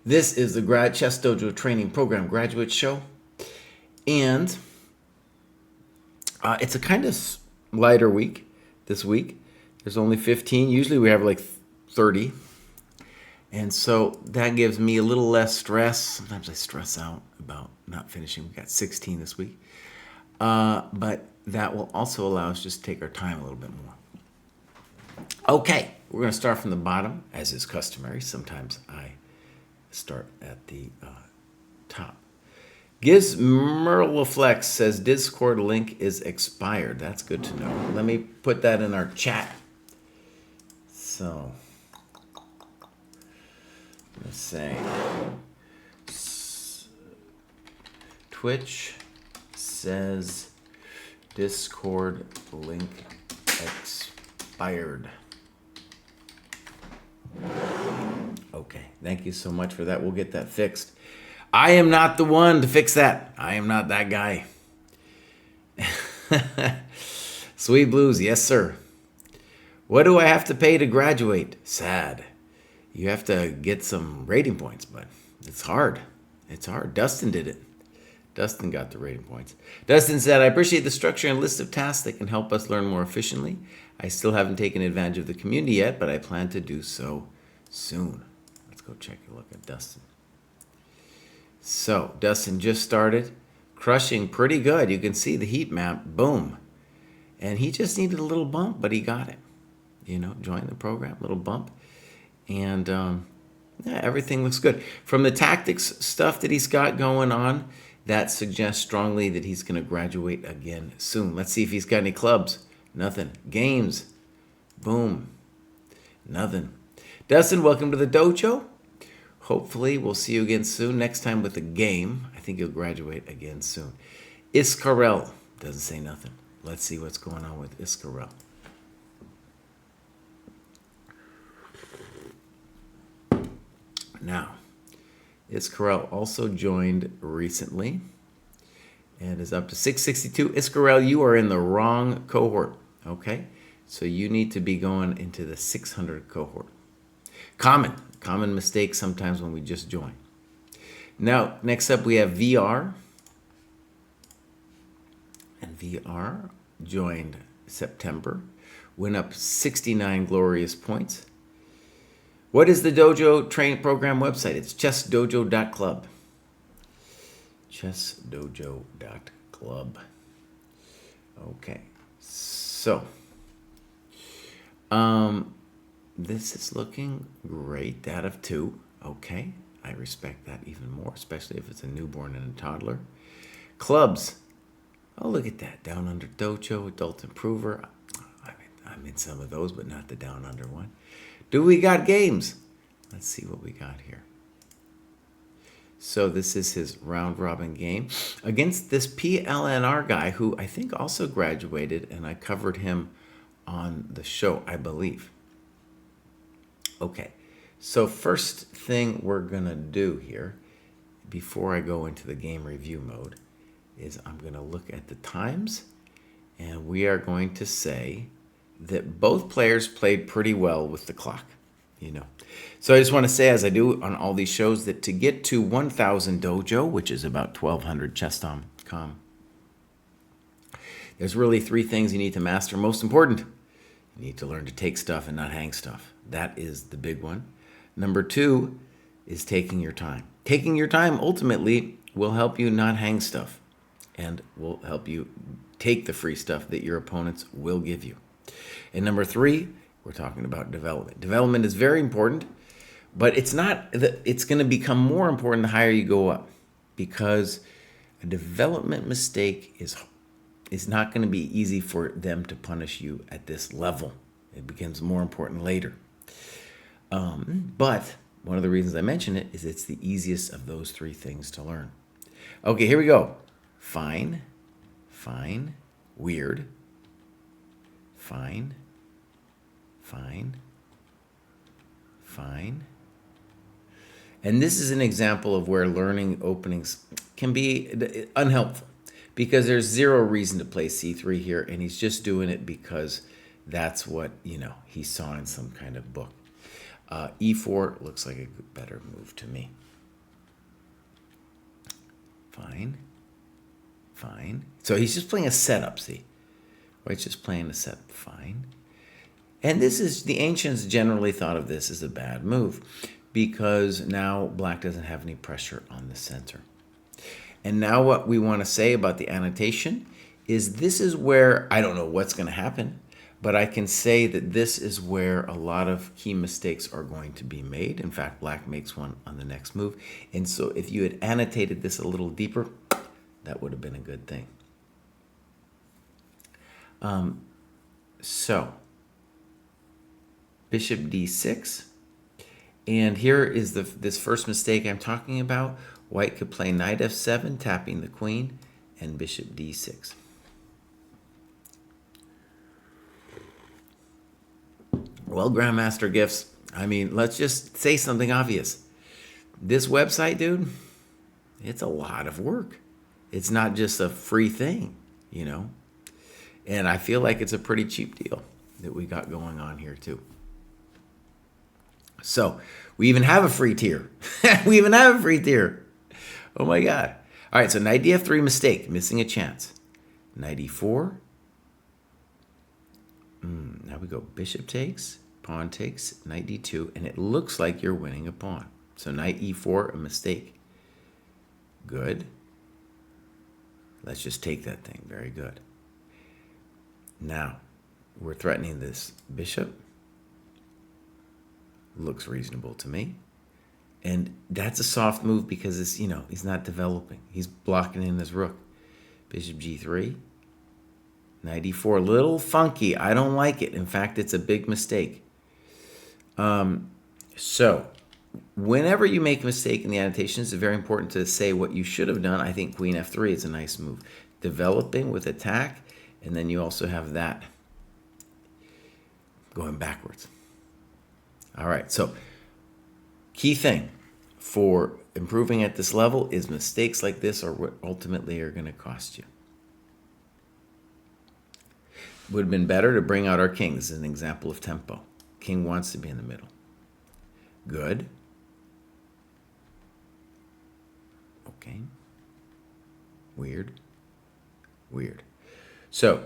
This is the ChessDojo Training Program Graduate Show, and it's a kind of lighter week this week. There's only 15. Usually we have like 30, and so that gives me a little less stress. Sometimes I stress out about not finishing. We got 16 this week, but that will also allow us just to take our time a little bit more. Okay, we're going to start from the bottom, as is customary. Sometimes I start at the top. Giz Merleflex says Discord link is expired. That's good to know. Let me put that in our chat. So, let's say Twitch says Discord link expired. Okay, thank you so much for that. We'll get that fixed. I am not the one to fix that. I am not that guy. Sweet Blues, yes, sir. What do I have to pay to graduate? Sad. You have to get some rating points, but it's hard. It's hard. Dustin did it. Dustin got the rating points. Dustin said, I appreciate the structure and list of tasks that can help us learn more efficiently. I still haven't taken advantage of the community yet, but I plan to do so soon. Let's go check a look at Dustin. So, Dustin just started, crushing pretty good. You can see the heat map, boom. And he just needed a little bump, but he got it. You know, join the program, little bump. And yeah, everything looks good. From the tactics stuff that he's got going on, that suggests strongly that he's going to graduate again soon. Let's see if he's got any clubs. Nothing. Games. Boom. Nothing. Dustin, welcome to the dojo. Hopefully, we'll see you again soon. Next time with a game. I think you'll graduate again soon. Iscarel doesn't say nothing. Let's see what's going on with Iscarel. Now, Iscarel also joined recently and is up to 662. Iscarel, you are in the wrong cohort, okay? So you need to be going into the 600 cohort. Common mistake sometimes when we just join. Now, next up we have VR. And VR joined September, went up 69 glorious points. What is the Dojo Training Program website? It's ChessDojo.club. ChessDojo.club. Okay, so this is looking great. Out of 2. Okay, I respect that even more, especially if it's a newborn and a toddler. Clubs. Oh, look at that. Down Under Dojo, Adult Improver. I'm in some of those, but not the Down Under one. Do we got games? Let's see what we got here. So this is his round robin game against this PLNR guy who I think also graduated, and I covered him on the show, I believe. Okay, so first thing we're going to do here before I go into the game review mode is I'm going to look at the times, and we are going to say that both players played pretty well with the clock, you know. So I just want to say, as I do on all these shows, that to get to 1,000 dojo, which is about 1,200 chess.com, there's really 3 things you need to master. Most important, you need to learn to take stuff and not hang stuff. That is the big one. Number 2 is taking your time. Taking your time ultimately will help you not hang stuff and will help you take the free stuff that your opponents will give you. And number 3, we're talking about development. Development is very important, but it's going to become more important the higher you go up, because a development mistake is not going to be easy for them to punish you at this level. It becomes more important later. But one of the reasons I mention it is it's the easiest of those 3 things to learn. Okay, here we go. Fine, weird, fine, and this is an example of where learning openings can be unhelpful, because there's 0 reason to play c3 here, and he's just doing it because that's what, you know, he saw in some kind of book. E4 looks like a better move to me. Fine. Fine. So he's just playing a setup, see? White's just playing a setup. Fine. And this is, the ancients generally thought of this as a bad move because now black doesn't have any pressure on the center. And now what we want to say about the annotation is this is where, I don't know what's going to happen, but I can say that this is where a lot of key mistakes are going to be made. In fact, black makes one on the next move. And so if you had annotated this a little deeper, that would have been a good thing. So bishop d6. And here is this first mistake I'm talking about. White could play knight f7, tapping the queen, and bishop d6. Well, Grandmaster Gifts, I mean, let's just say something obvious. This website, dude, it's a lot of work. It's not just a free thing, you know. And I feel like it's a pretty cheap deal that we got going on here, too. So we even have a free tier. We even have a free tier. Oh, my God. All right, so knight df3 mistake, missing a chance. Knight e4. Now we go bishop takes, pawn takes, knight d2, and it looks like you're winning a pawn. So knight e4, a mistake. Good. Let's just take that thing. Very good. Now, we're threatening this bishop. Looks reasonable to me. And that's a soft move because it's, you know, he's not developing. He's blocking in his rook. Bishop g3. Knight e4, a little funky. I don't like it. In fact, it's a big mistake. So, whenever you make a mistake in the annotations, it's very important to say what you should have done. I think queen f3 is a nice move. Developing with attack, and then you also have that going backwards. All right, so key thing for improving at this level is mistakes like this are what ultimately are going to cost you. Would have been better to bring out our king. This is an example of tempo. King wants to be in the middle. Good. Okay. Weird. Weird. So,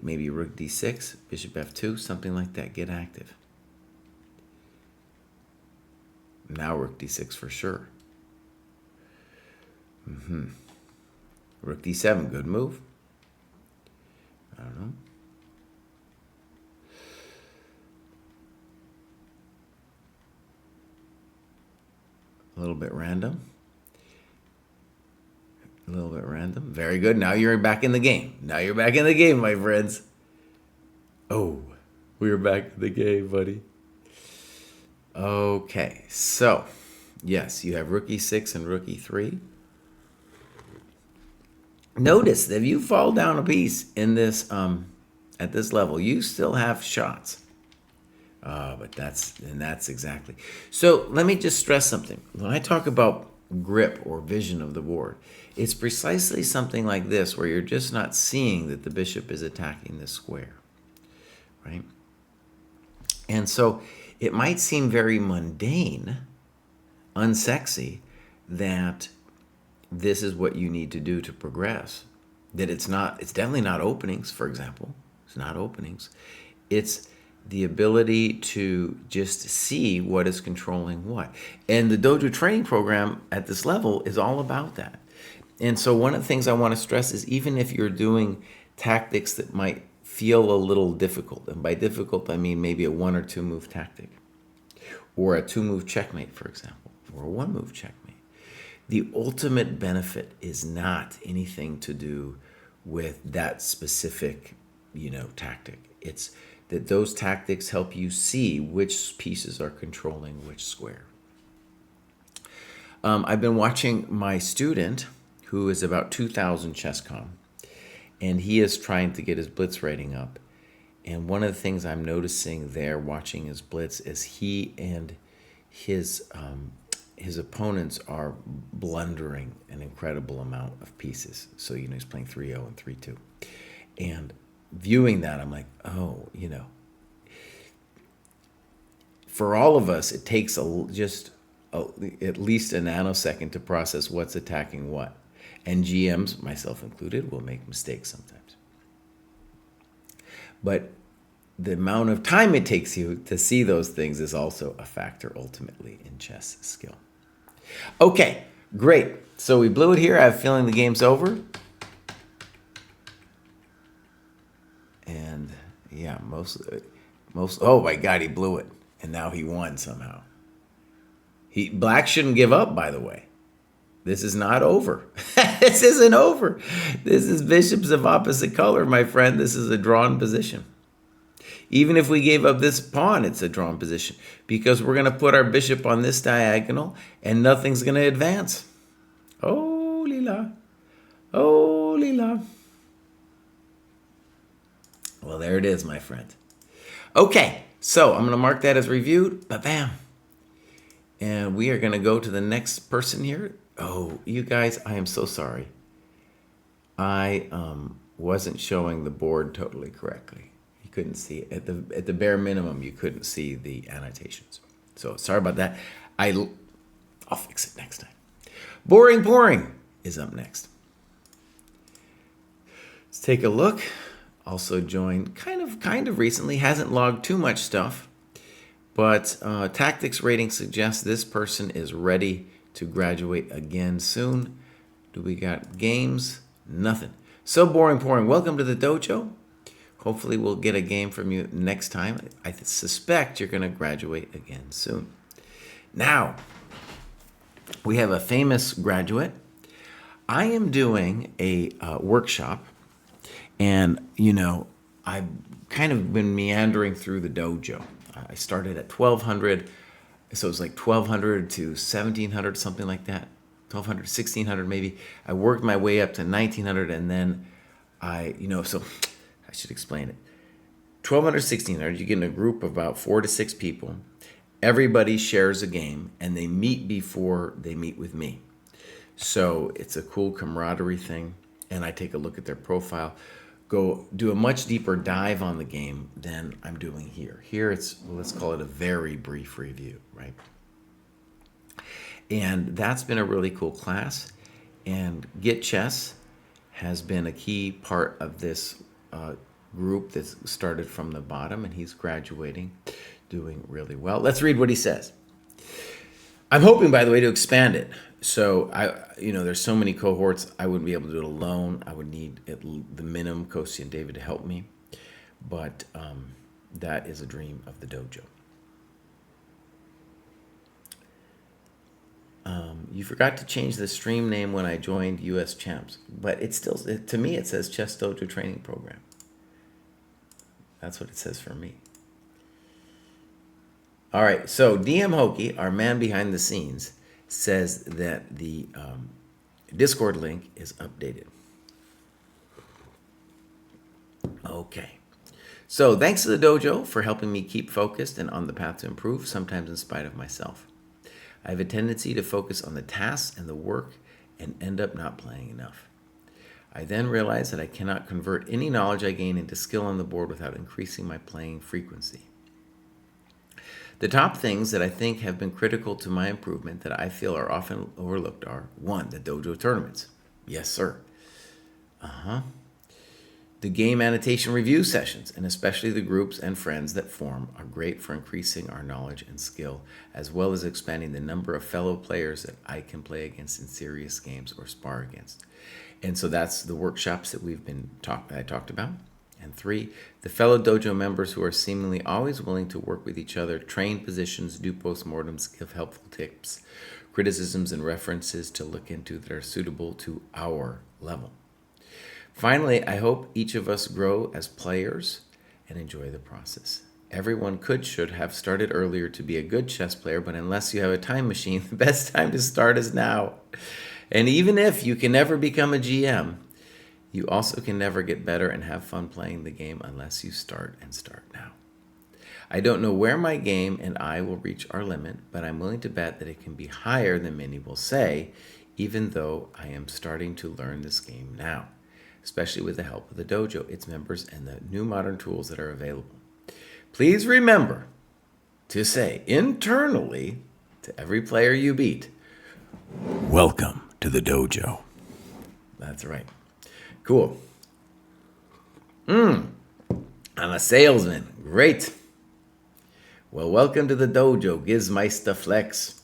maybe rook d6, bishop f2, something like that. Get active. Now rook d6 for sure. Rook d7, good move. I don't know. A little bit random. A little bit random. Very good. Now you're back in the game. Now you're back in the game, my friends. Oh, we're back in the game, buddy. Okay, so, yes, you have rook e6 and rook e3. Notice that if you fall down a piece in this, at this level, you still have shots. But that's exactly. So let me just stress something. When I talk about grip or vision of the board, it's precisely something like this where you're just not seeing that the bishop is attacking this square, right? And so it might seem very mundane, unsexy, that this is what you need to do to progress. That it's definitely not openings, for example. It's not openings. It's the ability to just see what is controlling what. And the Dojo Training Program at this level is all about that. And so one of the things I want to stress is even if you're doing tactics that might feel a little difficult, and by difficult I mean maybe a 1 or 2 move tactic, or a 2-move checkmate, for example, or a 1-move checkmate, the ultimate benefit is not anything to do with that specific, tactic. It's that those tactics help you see which pieces are controlling which square. I've been watching my student, who is about 2,000 ChessCom, and he is trying to get his blitz rating up. And one of the things I'm noticing there watching his blitz is he and his opponents are blundering an incredible amount of pieces. So, he's playing 3-0 and 3-2. And viewing that, I'm like, For all of us, it takes at least a nanosecond to process what's attacking what. And GMs, myself included, will make mistakes sometimes. But the amount of time it takes you to see those things is also a factor ultimately in chess skill. Okay, great. So we blew it here. I have a feeling the game's over. And yeah, most, oh my God, he blew it. And now he won somehow. Black shouldn't give up, by the way. This is not over. This isn't over. This is bishops of opposite color, my friend. This is a drawn position. Even if we gave up this pawn, it's a drawn position because we're going to put our bishop on this diagonal and nothing's going to advance. Oh, Lila. Oh, Lila. Well, there it is, my friend. Okay, so I'm going to mark that as reviewed. Ba-bam. And we are going to go to the next person here. Oh, you guys, I am so sorry. I wasn't showing the board totally correctly. You couldn't see it. At the bare minimum, you couldn't see the annotations. So sorry about that. I'll fix it next time. Boring Pouring is up next. Let's take a look. Also joined kind of recently. Hasn't logged too much stuff. But tactics rating suggests this person is ready to graduate again soon. Do we got games? Nothing. So Boring Pouring, welcome to the dojo. Hopefully we'll get a game from you next time. I suspect you're going to graduate again soon. Now, we have a famous graduate. I am doing a workshop, and, I've kind of been meandering through the dojo. I started at 1,200, so it was like 1,200 to 1,700, something like that. 1,200, 1,600 maybe. I worked my way up to 1,900, and then so I should explain it. 1,200, 1,600, you get in a group of about 4 to 6 people. Everybody shares a game, and they meet before they meet with me. So it's a cool camaraderie thing, and I take a look at their profile, go do a much deeper dive on the game than I'm doing here. Here it's, let's call it a very brief review, right? And that's been a really cool class. And Get Chess has been a key part of this group that started from the bottom, and he's graduating, doing really well. Let's read what he says. I'm hoping, by the way, to expand it. So there's so many cohorts, I wouldn't be able to do it alone. I would need the minimum Kostya and David to help me. But that is a dream of the dojo. You forgot to change the stream name when I joined US Champs, but to me it says ChessDojo Training Program. That's what it says for me. All right, so DM Hokie, our man behind the scenes, says that the Discord link is updated. Okay. So thanks to the dojo for helping me keep focused and on the path to improve, sometimes in spite of myself. I have a tendency to focus on the tasks and the work and end up not playing enough. I then realize that I cannot convert any knowledge I gain into skill on the board without increasing my playing frequency. The top things that I think have been critical to my improvement that I feel are often overlooked are: 1, the dojo tournaments. Yes, sir. The game annotation review sessions, and especially the groups and friends that form, are great for increasing our knowledge and skill, as well as expanding the number of fellow players that I can play against in serious games or spar against. And so that's the workshops that I talked about. And 3, the fellow dojo members who are seemingly always willing to work with each other, train positions, do postmortems, give helpful tips, criticisms, and references to look into that are suitable to our level. Finally, I hope each of us grow as players and enjoy the process. Everyone should have started earlier to be a good chess player, but unless you have a time machine, the best time to start is now. And even if you can never become a GM, you also can never get better and have fun playing the game unless you start now. I don't know where my game and I will reach our limit, but I'm willing to bet that it can be higher than many will say, even though I am starting to learn this game now, especially with the help of the dojo, its members, and the new modern tools that are available. Please remember to say internally to every player you beat, welcome to the dojo. That's right. Cool. I'm a salesman. Great. Well, welcome to the dojo, Gizmeister Flex.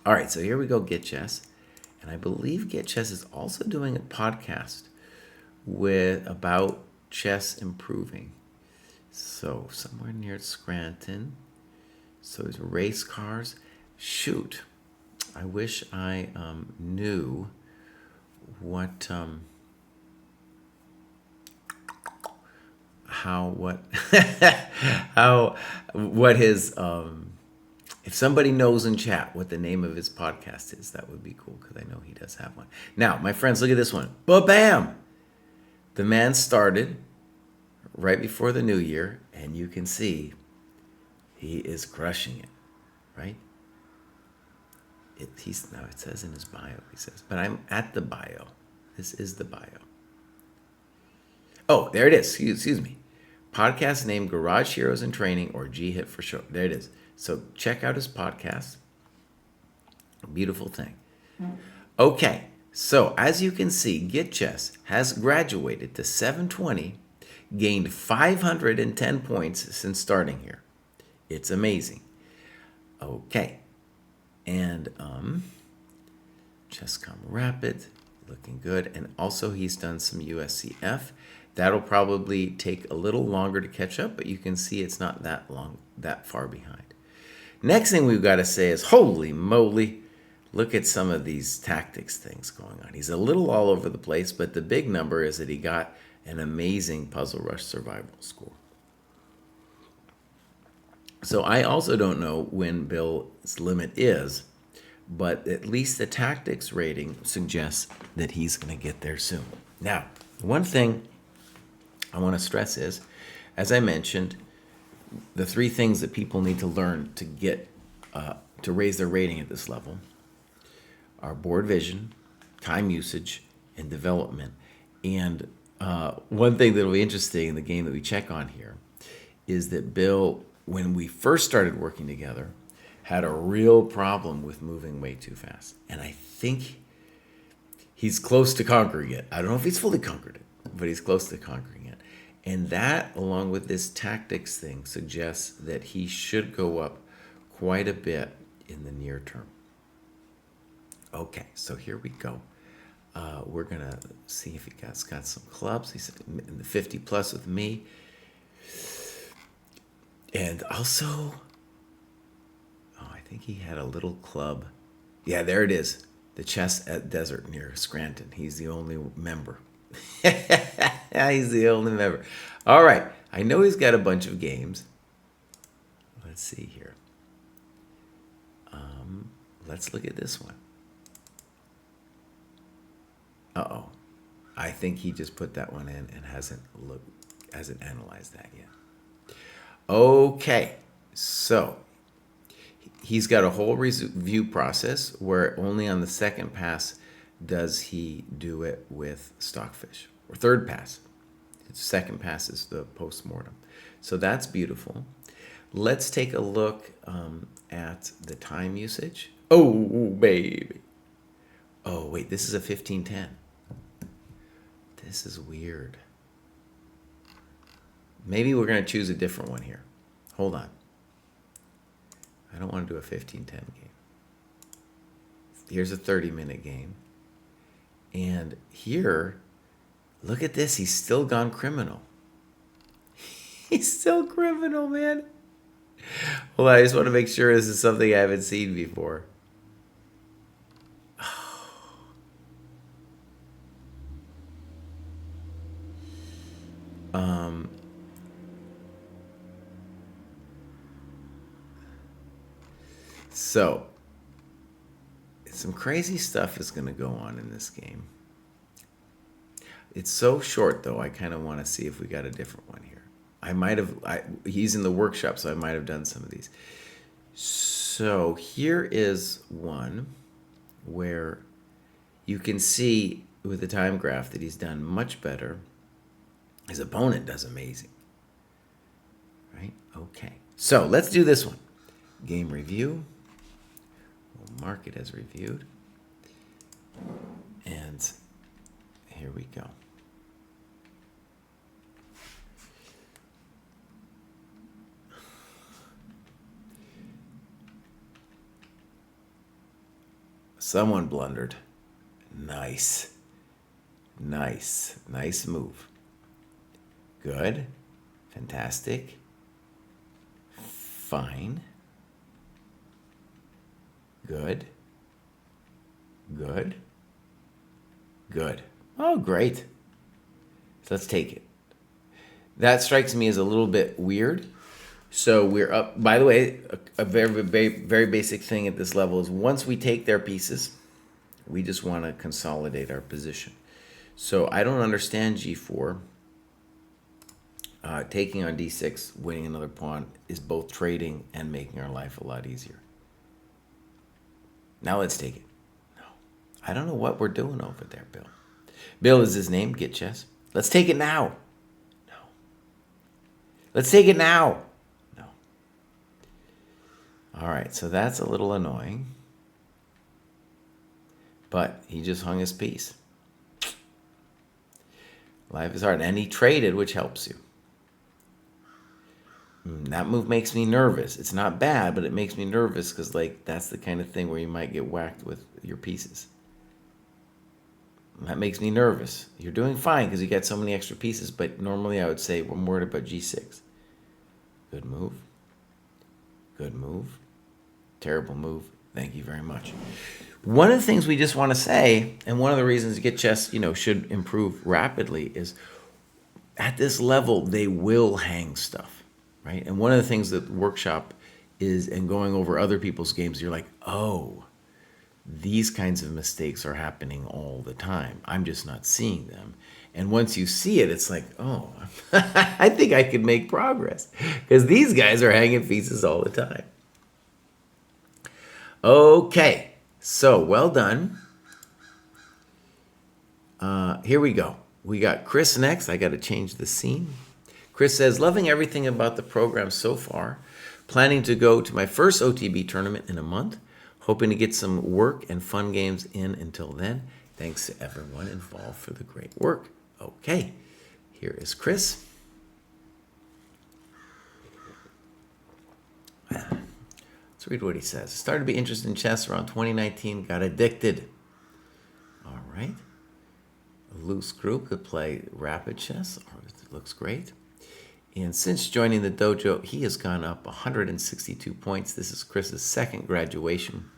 All right, so here we go, Get Chess. And I believe Get Chess is also doing a podcast about chess improving. So somewhere near Scranton. So it's race cars. Shoot, I wish I knew what what his if somebody knows in chat what the name of his podcast is, that would be cool, because I know he does have one. Now, my friends, look at this one. Ba-bam! The man started right before the new year, and you can see he is crushing it, right? It says in his bio, he says, but I'm at the bio. This is the bio. Oh, there it is. Excuse me. Podcast name Garage Heroes in Training, or G-Hit for short. There it is. So check out his podcast. Beautiful thing. Okay, so as you can see, Get Chess has graduated to 720, gained 510 points since starting here. It's amazing. Okay, and ChessCom Rapid, looking good. And also he's done some USCF. That'll probably take a little longer to catch up, but you can see it's not that far behind. Next thing we've got to say is, holy moly, look at some of these tactics things going on. He's a little all over the place, but the big number is that he got an amazing Puzzle Rush survival score. So I also don't know when Bill's limit is, but at least the tactics rating suggests that he's going to get there soon. Now, one thing I want to stress is, as I mentioned, the three things that people need to learn to get to raise their rating at this level are board vision, time usage, and development. And one thing that will be interesting in the game that we check on here is that Bill, when we first started working together, had a real problem with moving way too fast. And I think he's close to conquering it. I don't know if he's fully conquered it, but he's close to conquering it. And that, along with this tactics thing, suggests that he should go up quite a bit in the near term. Okay, so here we go. We're going to see if he got some clubs. He's in the 50 plus with me. And also, I think he had a little club. Yeah, there it is. The Chess at Desert near Scranton. He's the only member. He's the only member. All right. I know he's got a bunch of games. Let's see here. Let's look at this one. Uh-oh. I think he just put that one in and hasn't analyzed that yet. Okay. So he's got a whole review process where only on the second pass does he do it with Stockfish, or third pass. Second pass is the post-mortem. So that's beautiful. Let's take a look at the time usage. Oh, baby. Oh, wait, this is a 1510. This is weird. Maybe we're going to choose a different one here. Hold on. I don't want to do a 1510 game. Here's a 30-minute game. And here, look at this. He's still gone criminal. He's still criminal, man. Well, I just want to make sure this is something I haven't seen before. So, some crazy stuff is going to go on in this game. It's so short, though, I kind of want to see if we got a different one here. He's in the workshop, so I might have done some of these. So here is one where you can see with the time graph that he's done much better. His opponent does amazing. Right? Okay. So let's do this one. Game review. We'll mark it as reviewed. And here we go. Someone blundered. Nice. Nice. Nice move. Good. Fantastic. Fine. Good. Good. Good. Oh, great. So let's take it. That strikes me as a little bit weird. So we're up. By the way, a very, very, very basic thing at this level is once we take their pieces, we just want to consolidate our position. So I don't understand G4. Taking on D6, winning another pawn is both trading and making our life a lot easier. Now let's take it. No, I don't know what we're doing over there, Bill. Bill is his name. Get chess. Let's take it now. No. Let's take it now. No. All right, so that's a little annoying. But he just hung his piece. Life is hard. And he traded, which helps you. That move makes me nervous. It's not bad, but it makes me nervous because, like, that's the kind of thing where you might get whacked with your pieces. That makes me nervous. You're doing fine because you got so many extra pieces, but normally I would say I'm worried about G6. Good move. Good move. Terrible move. Thank you very much. One of the things we just want to say, and one of the reasons Get Chess, should improve rapidly is at this level, they will hang stuff, right? And one of the things that workshop is, and going over other people's games, you're like, oh, these kinds of mistakes are happening all the time. I'm just not seeing them. And once you see it, it's like, oh, I think I could make progress because these guys are hanging pieces all the time. Okay, so well done. Here we go. We got Chris next. I got to change the scene. Chris says, loving everything about the program so far. Planning to go to my first OTB tournament in a month. Hoping to get some work and fun games in until then. Thanks to everyone involved for the great work. Okay, here is Chris. Let's read what he says. Started to be interested in chess around 2019. Got addicted. All right. A loose group could play rapid chess. It looks great. And since joining the dojo, he has gone up 162 points. This is Chris's second graduation.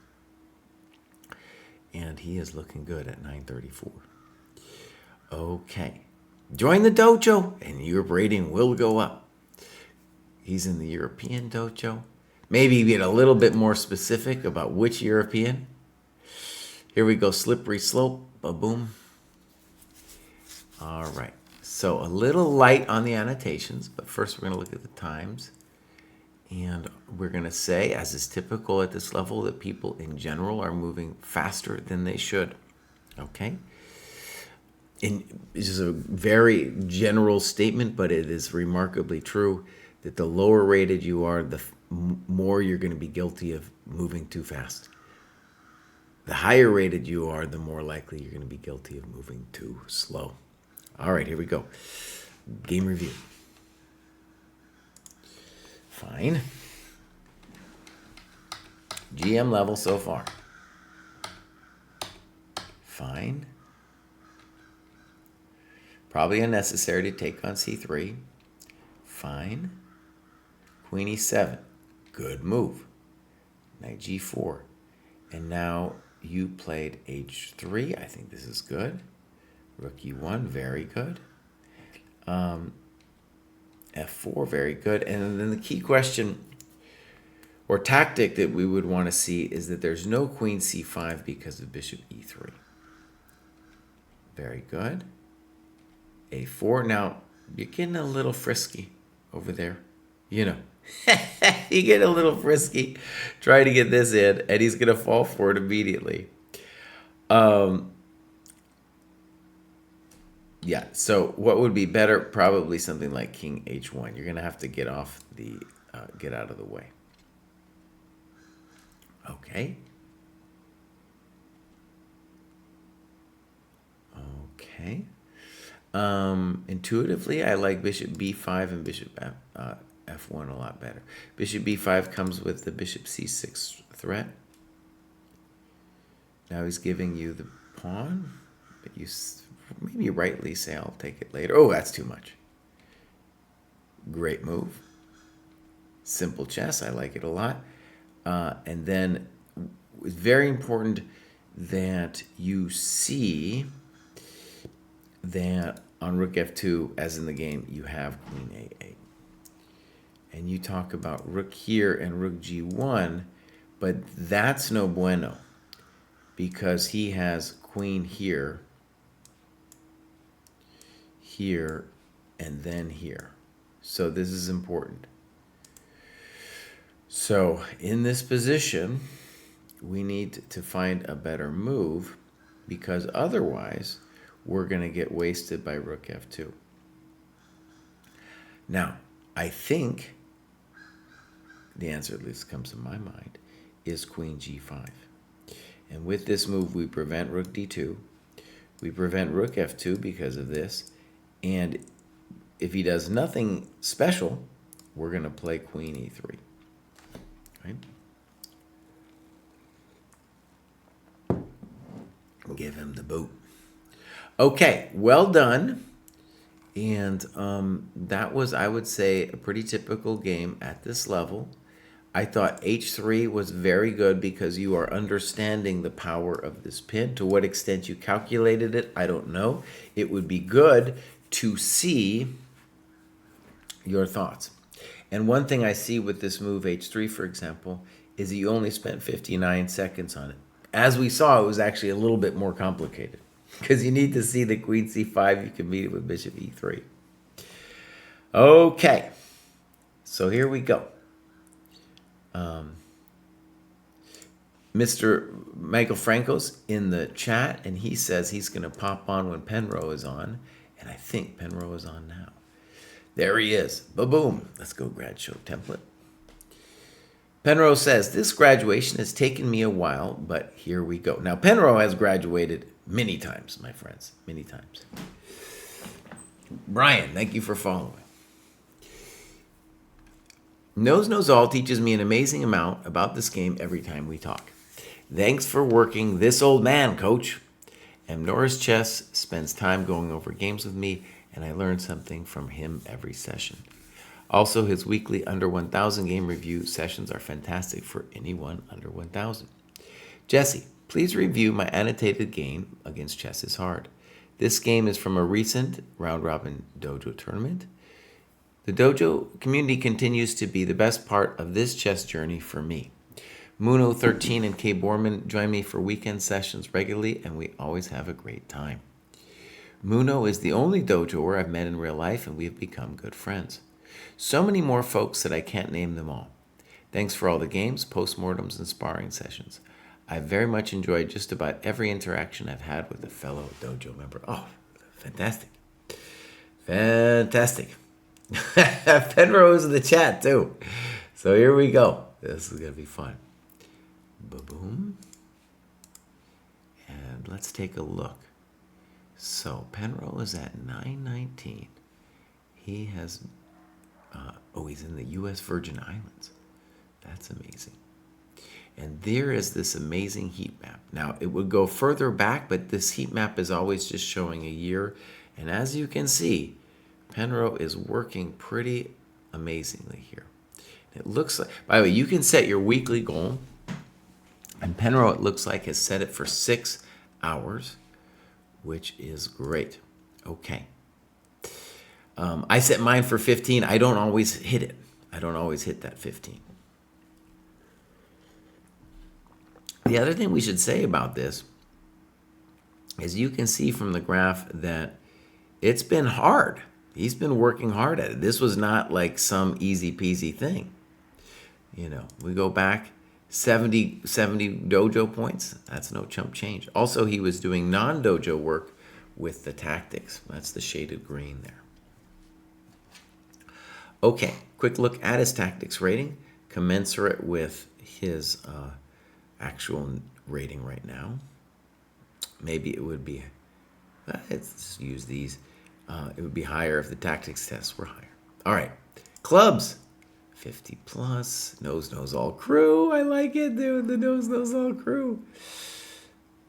And he is looking good at 934. Okay. Join the dojo and your rating will go up. He's in the European dojo. Maybe get a little bit more specific about which European. Here we go. Slippery slope. Ba-boom. All right. So a little light on the annotations, but first we're going to look at the times. And we're going to say, as is typical at this level, that people in general are moving faster than they should. Okay? And this is a very general statement, but it is remarkably true that the lower rated you are, the more you're going to be guilty of moving too fast. The higher rated you are, the more likely you're going to be guilty of moving too slow. All right, here we go. Game review. Fine. GM level so far. Fine. Probably unnecessary to take on C3. Fine. Queen E7. Good move. Knight G4. And now you played H3. I think this is good. Rook E1, very good. F4, very good. And then the key question or tactic that we would want to see is that there's no Queen C5 because of Bishop E3. Very good. A4. Now, you're getting a little frisky over there. You get a little frisky. Try to get this in, and he's going to fall for it immediately. Yeah, so what would be better? Probably something like King H1. You're going to have to get off the get out of the way. Okay. Okay. Intuitively, I like bishop b5 and bishop f1 a lot better. Bishop b5 comes with the bishop c6 threat. Now he's giving you the pawn, but you maybe rightly say I'll take it later. Oh, that's too much. Great move. Simple chess. I like it a lot. And then it's very important that you see that on rook f2, as in the game, you have queen a8. And you talk about rook here and rook g1, but that's no bueno because he has queen here, here, and then here. So this is important. So in this position, we need to find a better move because otherwise we're going to get wasted by rook f2. Now, I think the answer, at least comes to my mind, is queen g5. And with this move, we prevent rook d2. We prevent rook f2 because of this. And if he does nothing special, we're going to play queen e3. Right? Give him the boot. Okay, well done. And that was, I would say, a pretty typical game at this level. I thought h3 was very good because you are understanding the power of this pin. To what extent you calculated it, I don't know. It would be good to see your thoughts. And one thing I see with this move h3, for example, is you only spent 59 seconds on it. As we saw, it was actually a little bit more complicated because you need to see the queen c5. You can meet it with bishop e3. Okay, so here we go. Mr. Michael Franco's in the chat, and he says he's going to pop on when Penrose is on, and I think Penrose is on now. There he is. Ba-boom. Let's go grad show template. Penrose says, this graduation has taken me a while, but here we go. Now, Penrose has graduated many times, my friends, many times. Brian, thank you for following. Knows All teaches me an amazing amount about this game every time we talk. Thanks for working this old man, coach. And Norris Chess spends time going over games with me, and I learn something from him every session. Also, his weekly under 1,000 game review sessions are fantastic for anyone under 1,000. Jesse, please review my annotated game against Chess is Hard. This game is from a recent round-robin dojo tournament. The dojo community continues to be the best part of this chess journey for me. Muno13 and Kay Borman join me for weekend sessions regularly, and we always have a great time. Muno is the only dojoer I've met in real life, and we've become good friends. So many more folks that I can't name them all. Thanks for all the games, postmortems, and sparring sessions. I very much enjoyed just about every interaction I've had with a fellow dojo member. Oh, fantastic. Fantastic. Penrose in the chat, too. So here we go. This is going to be fun. Ba-boom. And let's take a look. So Penrose is at 919. He has, he's in the U.S. Virgin Islands. That's amazing. And there is this amazing heat map. Now, it would go further back, but this heat map is always just showing a year. And as you can see, Penrose is working pretty amazingly here. It looks like, by the way, you can set your weekly goal. And Penrose, it looks like, has set it for 6 hours, which is great. Okay. I set mine for 15. I don't always hit it. I don't always hit that 15. The other thing we should say about this is you can see from the graph that it's been hard. He's been working hard at it. This was not like some easy peasy thing. You know, we go back 70 dojo points. That's no chump change. Also, he was doing non-dojo work with the tactics. That's the shaded green there. Okay, quick look at his tactics rating, commensurate with his actual rating right now. Maybe it would be, let's use these. It would be higher if the tactics tests were higher. All right, clubs, 50 plus, nose all crew. I like it, dude, the nose all crew.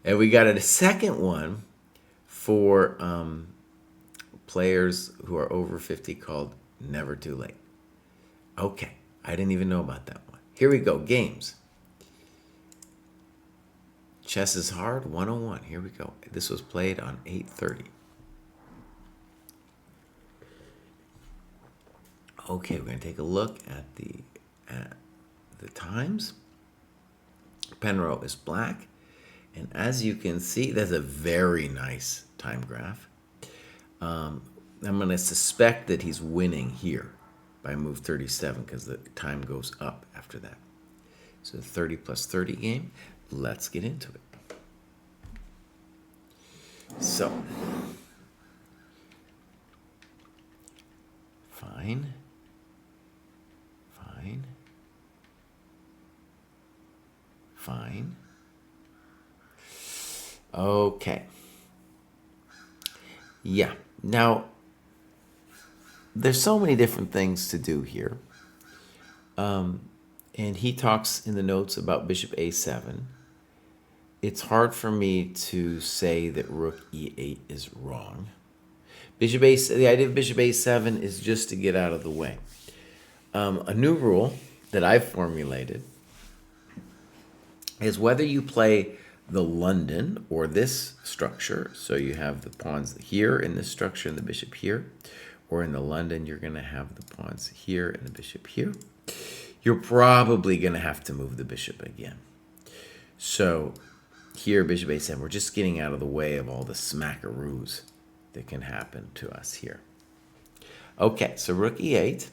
And we got a second one for players who are over 50 called Never Too Late. Okay, I didn't even know about that one. Here we go, games. Chess is Hard 101. Here we go. This was played on 8/30. Okay, we're going to take a look at the times. Pen row is black. And as you can see, that's a very nice time graph. I'm going to suspect that he's winning here by move 37 because the time goes up after that. So 30 plus 30 game. Let's get into it. So, fine. Okay. Yeah. Now, there's so many different things to do here. And he talks in the notes about bishop a7. It's hard for me to say that rook e8 is wrong. The idea of bishop a7 is just to get out of the way. A new rule that I've formulated is whether you play the London or this structure, so you have the pawns here in this structure and the bishop here, or in the London you're going to have the pawns here and the bishop here, you're probably going to have to move the bishop again. So here, bishop a7, we're just getting out of the way of all the smackaroos that can happen to us here. Okay, so rook e8,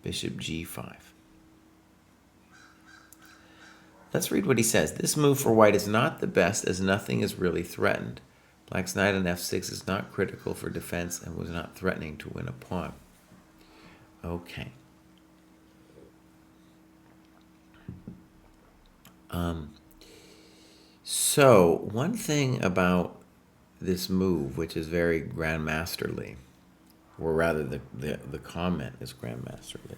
bishop g5. Let's read what he says. This move for white is not the best as nothing is really threatened. Black's knight on f6 is not critical for defense and was not threatening to win a pawn. Okay. So one thing about this move, which is very grandmasterly, or rather the comment is grandmasterly,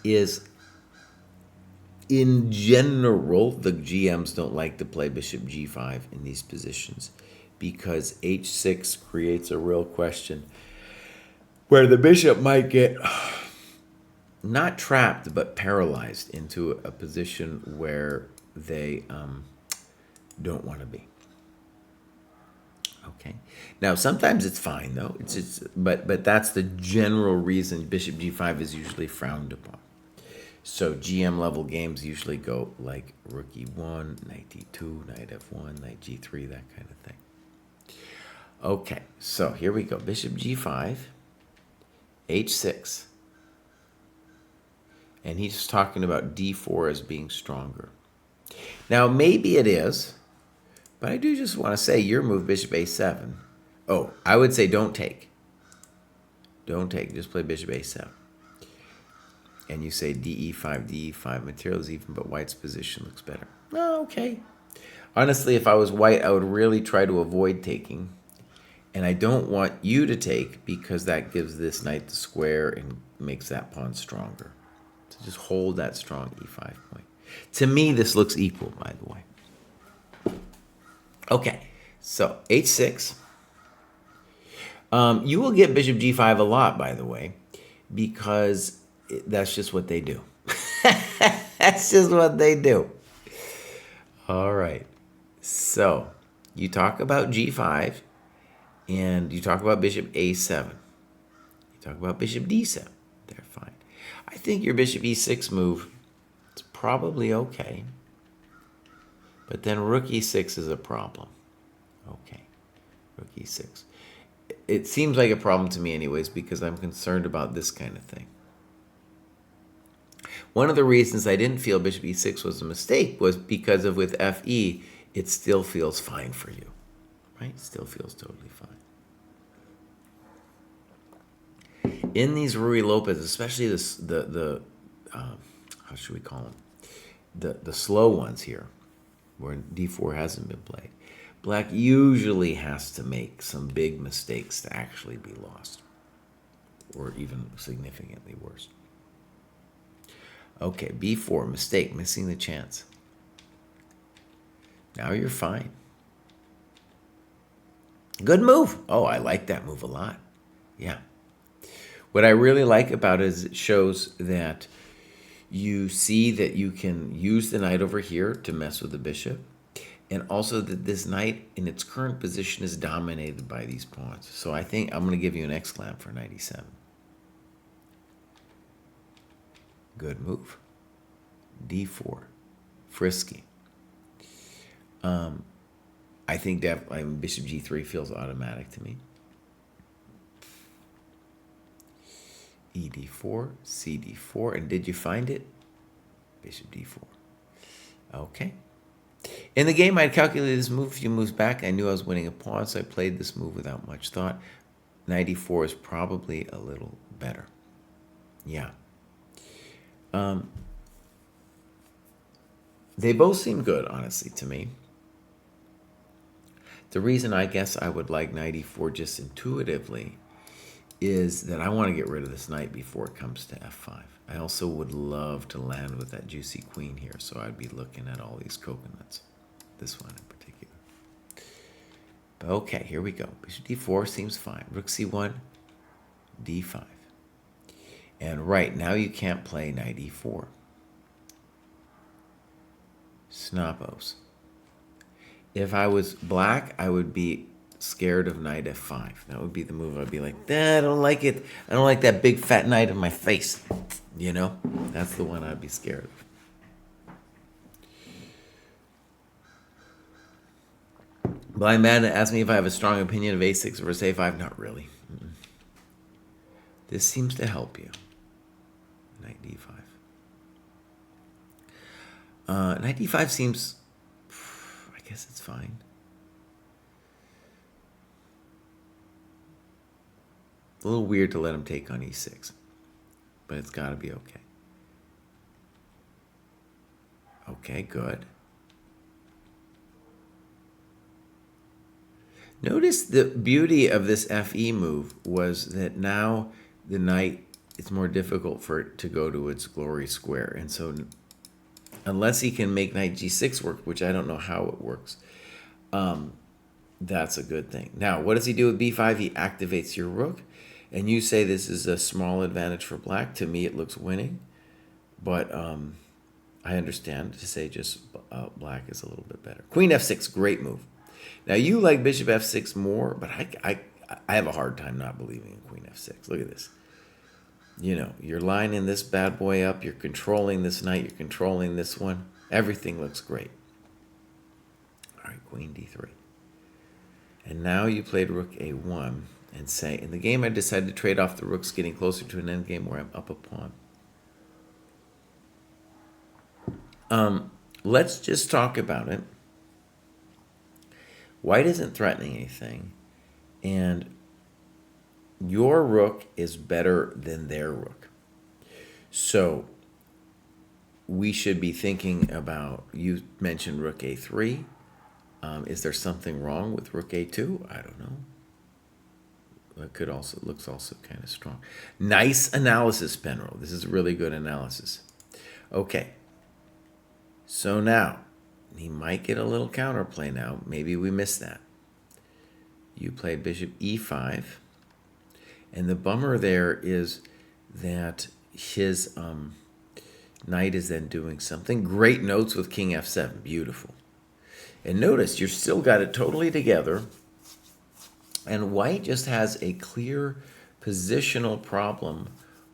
is in general, the GMs don't like to play bishop g5 in these positions because h6 creates a real question where the bishop might get not trapped but paralyzed into a position where they don't want to be. Okay. Now sometimes it's fine though. But that's the general reason bishop g5 is usually frowned upon. So GM level games usually go like rook e1, knight d2, knight f1, knight g3, that kind of thing. Okay, so here we go. Bishop g5, h6. And he's talking about d4 as being stronger. Now maybe it is, but I do just want to say your move, bishop a7. Oh, I would say don't take. Don't take, just play bishop a7. And you say de5, material is even, but white's position looks better. Oh, okay. Honestly, if I was white, I would really try to avoid taking. And I don't want you to take because that gives this knight the square and makes that pawn stronger. So just hold that strong e5 point. To me, this looks equal, by the way. Okay, so h6. You will get bishop g5 a lot, by the way, because that's just what they do. That's just what they do. All right. So you talk about g5 and you talk about bishop a7. You talk about bishop d7. They're fine. I think your bishop e6 move is probably okay. But then rook e6 is a problem. Okay. Rook e6. It seems like a problem to me anyways because I'm concerned about this kind of thing. One of the reasons I didn't feel bishop e6 was a mistake was because of with fe, it still feels fine for you, right? It still feels totally fine. in these Ruy Lopez, especially how should we call them? The slow ones here, where d4 hasn't been played. Black usually has to make some big mistakes to actually be lost, or even significantly worse. Okay, b4, mistake, missing the chance. Now you're fine. Good move. Oh, I like that move a lot. Yeah. What I really like about it is it shows that you see that you can use the knight over here to mess with the bishop, and also that this knight in its current position is dominated by these pawns. So I think I'm going to give you an exclam for knight e7. Good move. d4. Frisky. I think bishop g3 feels automatic to me. ed4, cd4, and did you find it? Bishop d4. Okay. In the game, I had calculated this move a few moves back. I knew I was winning a pawn, so I played this move without much thought. Knight e4 is probably a little better. Yeah. They both seem good, honestly, to me. The reason I guess I would like knight e4 just intuitively is that I want to get rid of this knight before it comes to f5. I also would love to land with that juicy queen here, so I'd be looking at all these coconuts. This one in particular. But okay, here we go. Bishop d4 seems fine. Rook c1, d5. And right, now you can't play knight e4. Snapos. If I was black, I would be scared of knight f5. That would be the move. I'd be like, I don't like it. I don't like that big fat knight in my face. You know? That's the one I'd be scared of. Blind Madden asked me if I have a strong opinion of a6 versus a5. Not really. This seems to help you. Knight d5. Knight d5 seems... I guess it's fine. A little weird to let him take on e6, but it's got to be okay. Okay, good. Notice the beauty of this fe move was that now the knight, it's more difficult for it to go to its glory square. And so unless he can make knight g6 work, which I don't know how it works, that's a good thing. Now, what does he do with b5? He activates your rook. And you say this is a small advantage for black. To me, it looks winning. But I understand to say just black is a little bit better. Queen f6, great move. Now, you like bishop f6 more, but I have a hard time not believing in queen f6. Look at this. You know, you're lining this bad boy up. You're controlling this knight. You're controlling this one. Everything looks great. All right, queen d3. And now you played rook a1. And say, in the game, I decided to trade off the rooks, getting closer to an endgame where I'm up a pawn. Let's just talk about it. White isn't threatening anything, and your rook is better than their rook. So we should be thinking about, you mentioned rook a3. Is there something wrong with rook a2? I don't know. It could also, looks also kind of strong. Nice analysis, Penrose. This is really good analysis. Okay. So now, he might get a little counterplay now. Maybe we missed that. You play bishop e5. And the bummer there is that his knight is then doing something. Great notes with king f7. Beautiful. And notice, you've still got it totally together. And white just has a clear positional problem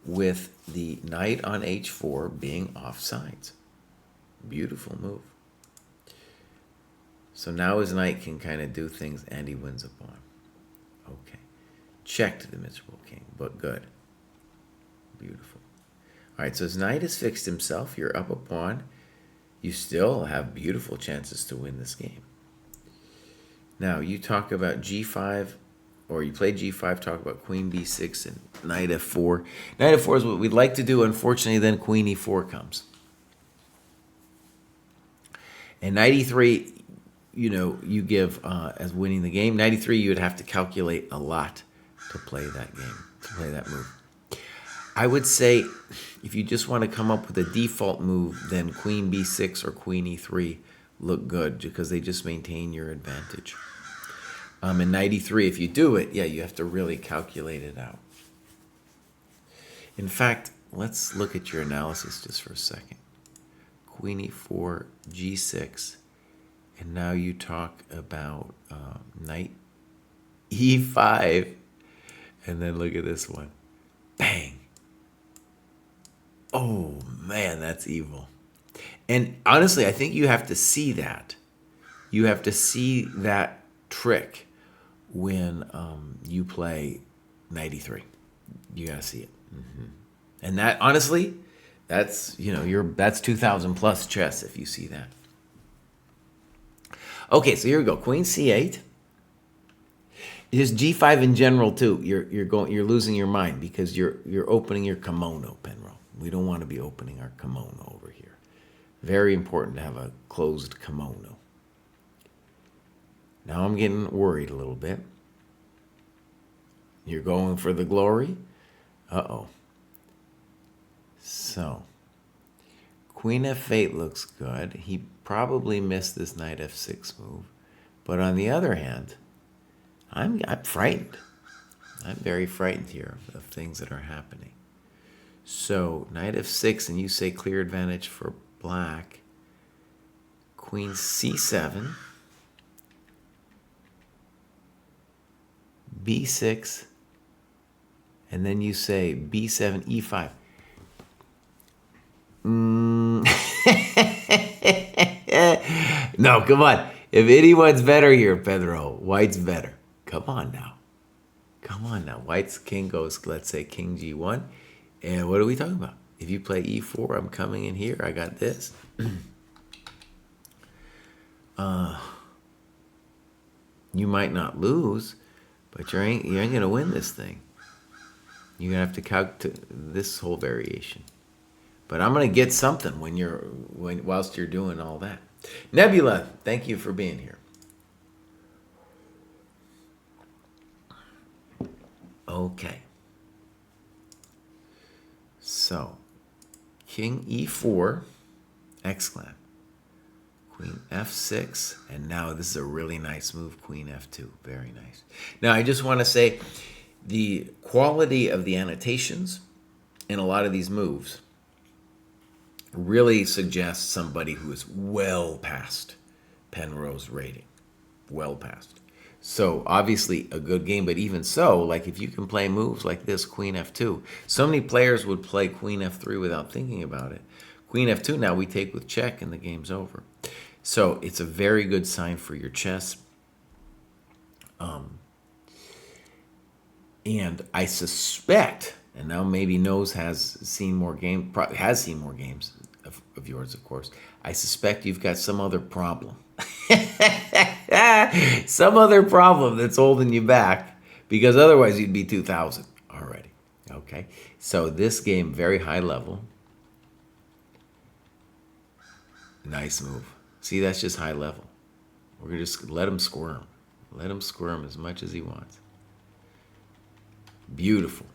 with the knight on h4 being off sides. Beautiful move. So now his knight can kind of do things and he wins a pawn. Okay. Checked the miserable king, but good. Beautiful. All right, so his knight has fixed himself. You're up a pawn. You still have beautiful chances to win this game. Now, you talk about g5 or you play g5, talk about queen b6 and knight f4. Knight f4 is what we'd like to do. Unfortunately, then queen e4 comes. And knight e3, you give as winning the game. Knight e3, you would have to calculate a lot to play that game, to play that move. I would say if you just want to come up with a default move, then queen b6 or queen e3 look good because they just maintain your advantage. And knight e3, if you do it, yeah, you have to really calculate it out. In fact, let's look at your analysis just for a second. Queen e4, g6, and now you talk about knight e5, and then look at this one. Bang. Oh, man, that's evil. And honestly, I think you have to see that. You have to see that trick when you play knight e3. You got to see it. And that, honestly, that's, that's 2,000 plus chess if you see that. Okay, so here we go. Queen c8. Just g5 in general too. You're losing your mind because you're opening your kimono, Penrose. We don't want to be opening our kimono over here. Very important to have a closed kimono. Now I'm getting worried a little bit. You're going for the glory? Uh-oh. So, queen f8 looks good. He probably missed this knight f6 move. But on the other hand, I'm frightened. I'm very frightened here of things that are happening. So, knight f6, and you say clear advantage for black. Queen c7. b6. And then you say b7, e5. No, come on. If anyone's better here, Pedro, white's better. Come on now. Come on now. White's king goes, let's say, king g1. And what are we talking about? If you play e4, I'm coming in here. I got this. You might not lose, but you ain't going to win this thing. You're going to have to calculate this whole variation. But I'm going to get something whilst you're doing all that. Nebula, thank you for being here. Okay. So, king e4, exclamation. Queen f6, and now this is a really nice move, queen f2. Very nice. Now, I just want to say the quality of the annotations in a lot of these moves really suggests somebody who is well past Penrose rating. Well past. So, obviously, a good game, but even so, like if you can play moves like this, queen f2, so many players would play queen f3 without thinking about it. Queen f2, now we take with check, and the game's over. So, it's a very good sign for your chess. And I suspect, and now maybe Nose has seen more games of yours, of course. I suspect you've got some other problem. Some other problem that's holding you back, because otherwise you'd be 2,000 already. Okay? So this game, very high level. Nice move. See, that's just high level. We're going to just let him squirm. Let him squirm as much as he wants. Beautiful.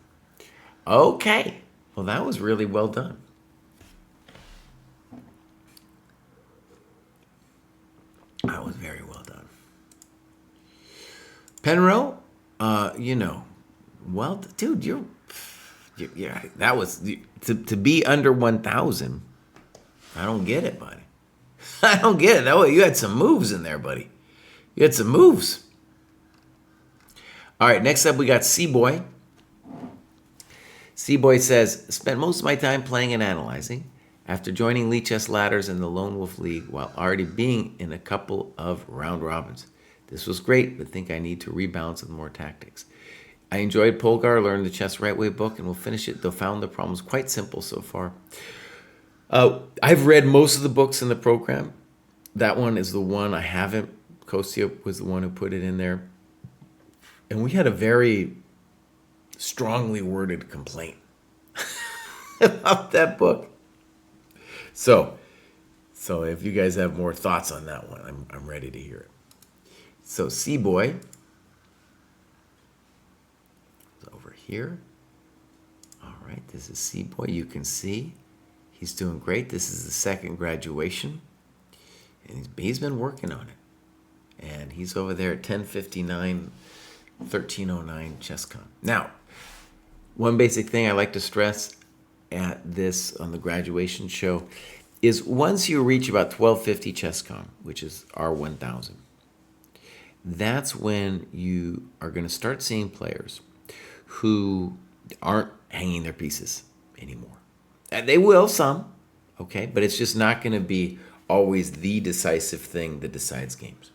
Okay. Well, that was really well done. That was very well done. Penrose, well, dude, yeah, that was, to be under 1,000, I don't get it, buddy. I don't get it. You had some moves in there, buddy. You had some moves. All right, next up we got C-Boy. C-Boy says, spent most of my time playing and analyzing after joining Lee Chess Ladders in the Lone Wolf League while already being in a couple of round robins. This was great, but think I need to rebalance with more tactics. I enjoyed Polgar, learned the Chess Right Way book, and will finish it, though found the problems quite simple so far. I've read most of the books in the program. That one is the one I haven't. Kostya was the one who put it in there. And we had a very strongly worded complaint about that book. So if you guys have more thoughts on that one, I'm ready to hear it. So C-Boy is over here. All right, this is C-Boy. You can see he's doing great. This is the second graduation, and he's been working on it. And he's over there at 10:59, 13:09 ChessCon. Now, one basic thing I like to stress at this on the graduation show is once you reach about 1250 ChessCon, which is R1000, that's when you are going to start seeing players who aren't hanging their pieces anymore. And they will, some, okay, but it's just not going to be always the decisive thing that decides games.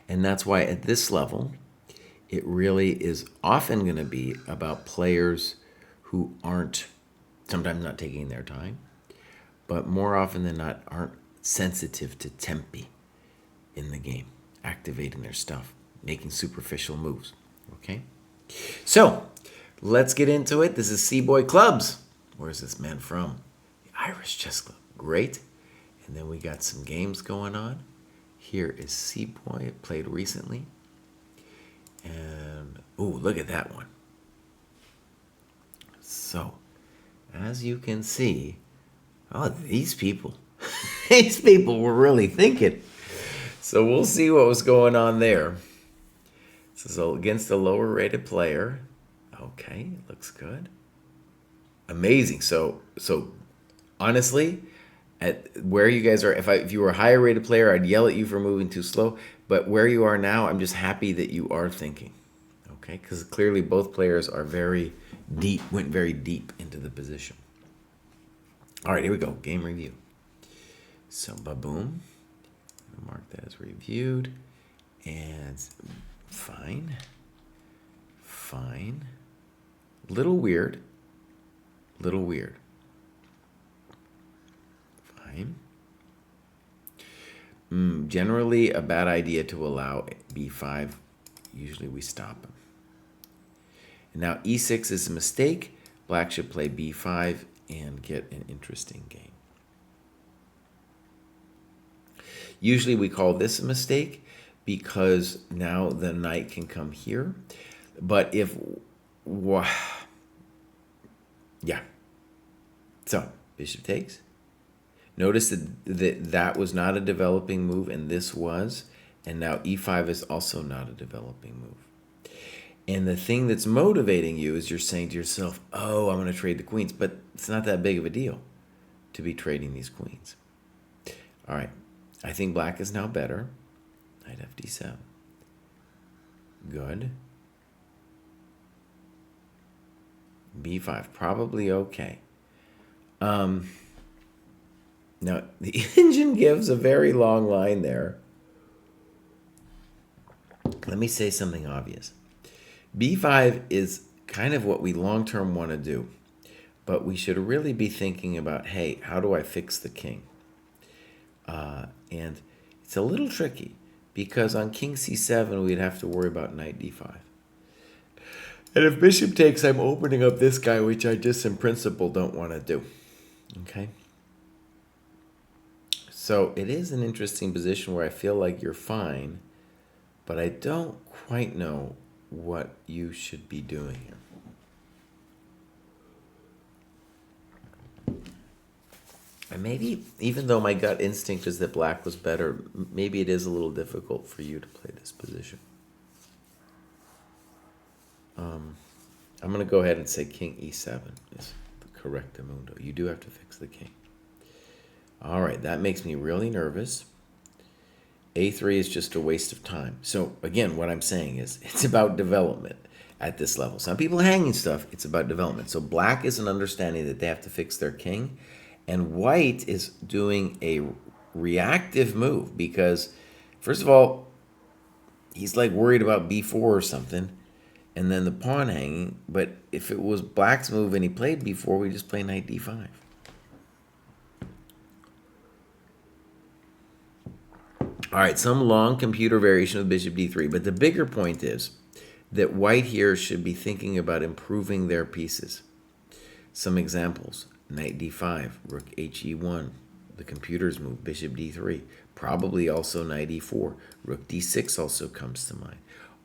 And that's why at this level, it really is often going to be about players who aren't, sometimes not taking their time, but more often than not aren't sensitive to tempi in the game, activating their stuff, making superficial moves, okay? So, let's get into it. This is C-Boy Clubs. Where's this man from? The Irish Chess Club. Great. And then we got some games going on. Here is C-Boy, played recently. And, ooh, look at that one. So, as you can see, oh, these people, these people were really thinking. So we'll see what was going on there. This is against a lower rated player. Okay, looks good. Amazing. So honestly, at where you guys are, if you were a higher rated player, I'd yell at you for moving too slow. But where you are now, I'm just happy that you are thinking. Okay, because clearly both players are very deep, went very deep into the position. All right, here we go. Game review. So, ba-boom. Mark that as reviewed. And fine. Fine. Little weird. Little weird. Fine. Generally a bad idea to allow b5. Usually we stop him. And now e6 is a mistake. Black should play b5 and get an interesting game. Usually we call this a mistake because now the knight can come here. But if, yeah. So, bishop takes. Notice that was not a developing move and this was. And now e5 is also not a developing move. And the thing that's motivating you is you're saying to yourself, oh, I'm going to trade the queens. But it's not that big of a deal to be trading these queens. All right. I think black is now better. Knight fd7. Good. b5. Probably okay. Now, the engine gives a very long line there. Let me say something obvious. b5 is kind of what we long-term want to do. But we should really be thinking about, hey, how do I fix the king? And it's a little tricky because on king c7, we'd have to worry about knight d5. And if bishop takes, I'm opening up this guy, which I just in principle don't want to do. Okay? So it is an interesting position where I feel like you're fine, but I don't quite know what you should be doing here. And maybe, even though my gut instinct is that black was better, maybe it is a little difficult for you to play this position. I'm going to go ahead and say king e7 is the correct mundo. You do have to fix the king. All right, that makes me really nervous. a3 is just a waste of time. So, again, what I'm saying is it's about development at this level. Some people are hanging stuff. It's about development. So black is an understanding that they have to fix their king. And white is doing a reactive move because, first of all, he's like worried about b4 or something, and then the pawn hanging. But if it was black's move and he played b4, we just play knight d5. All right, some long computer variation of bishop d3, but the bigger point is that white here should be thinking about improving their pieces. Some examples: knight d5, rook he1, the computer's move, bishop d3, probably also knight e4, rook d6 also comes to mind.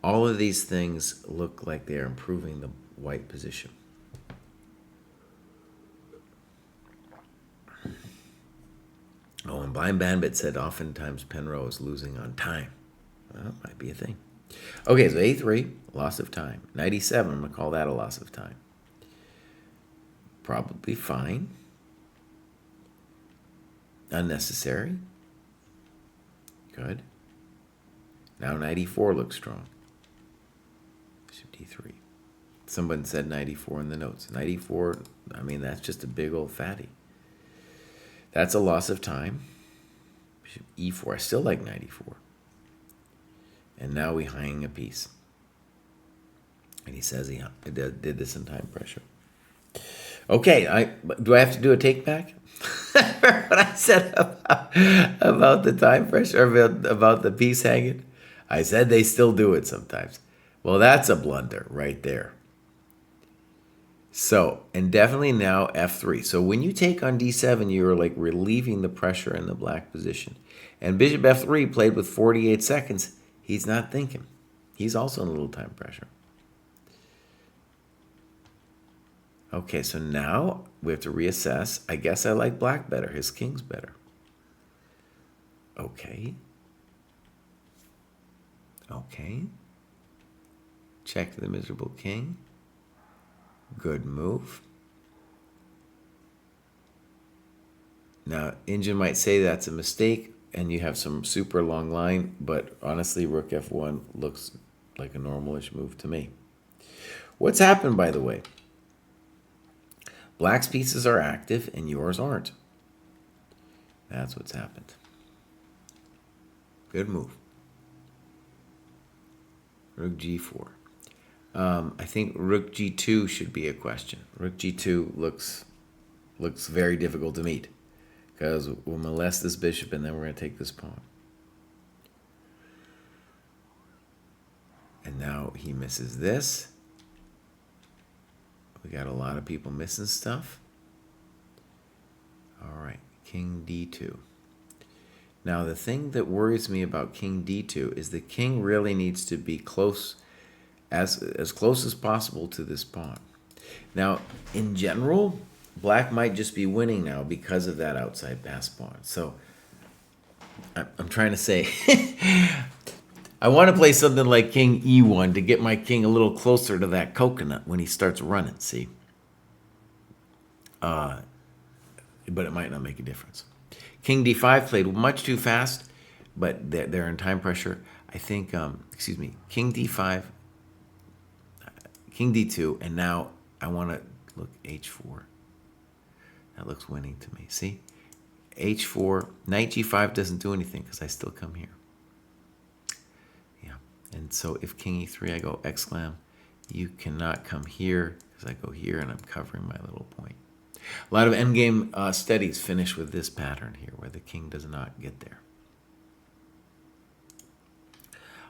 All of these things look like they are improving the white position. Oh, and Blind Bandit said oftentimes Penrose is losing on time. Well, that might be a thing. Okay, so a3, loss of time. Knight e7, I'm going to call that a loss of time. Probably fine. Unnecessary. Good. Now knight e4 looks strong. Bishop d3. Someone said knight e4 in the notes. Knight e4, I mean, that's just a big old fatty. That's a loss of time. Bishop e4. I still like knight e4. And now we hang a piece. And he says he did this in time pressure. Okay, do I have to do a take back? What I said about the time pressure, about the piece hanging? I said they still do it sometimes. Well, that's a blunder right there. So, and definitely now f3. So when you take on d7, you're like relieving the pressure in the black position. And bishop f3 played with 48 seconds. He's not thinking. He's also in a little time pressure. Okay, so now we have to reassess. I guess I like black better. His king's better. Okay. Okay. Check the miserable king. Good move. Now, Injun might say that's a mistake and you have some super long line, but honestly, rook f1 looks like a normalish move to me. What's happened, by the way? Black's pieces are active and yours aren't. That's what's happened. Good move. Rook g4. I think rook g2 should be a question. Rook g2 looks very difficult to meet because we'll molest this bishop and then we're going to take this pawn. And now he misses this. We got a lot of people missing stuff. All right, king d2. Now the thing that worries me about king d2 is the king really needs to be close, as close as possible to this pawn. Now, in general, black might just be winning now because of that outside pass pawn. So I'm trying to say, I want to play something like king e1 to get my king a little closer to that coconut when he starts running, see? But it might not make a difference. King d5 played much too fast, but they're in time pressure. I think, king d5, king d2, and now I want to look h4. That looks winning to me. See? h4, knight g5 doesn't do anything because I still come here. Yeah. And so if king e3, I go exclam, you cannot come here because I go here and I'm covering my little point. A lot of endgame studies finish with this pattern here where the king does not get there.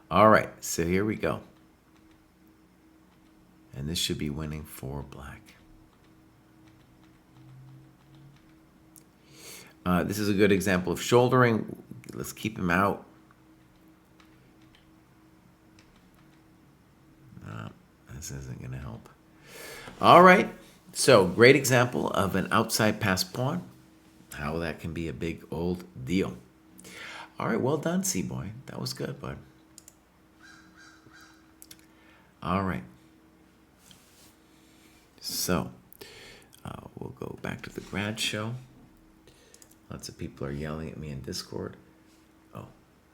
All right, so here we go. And this should be winning for black. This is a good example of shouldering. Let's keep him out. This isn't going to help. All right. So, great example of an outside pass pawn. How that can be a big old deal. All right, well done, C-Boy. That was good, bud. All right. So, we'll go back to the grad show. Lots of people are yelling at me in Discord. Oh,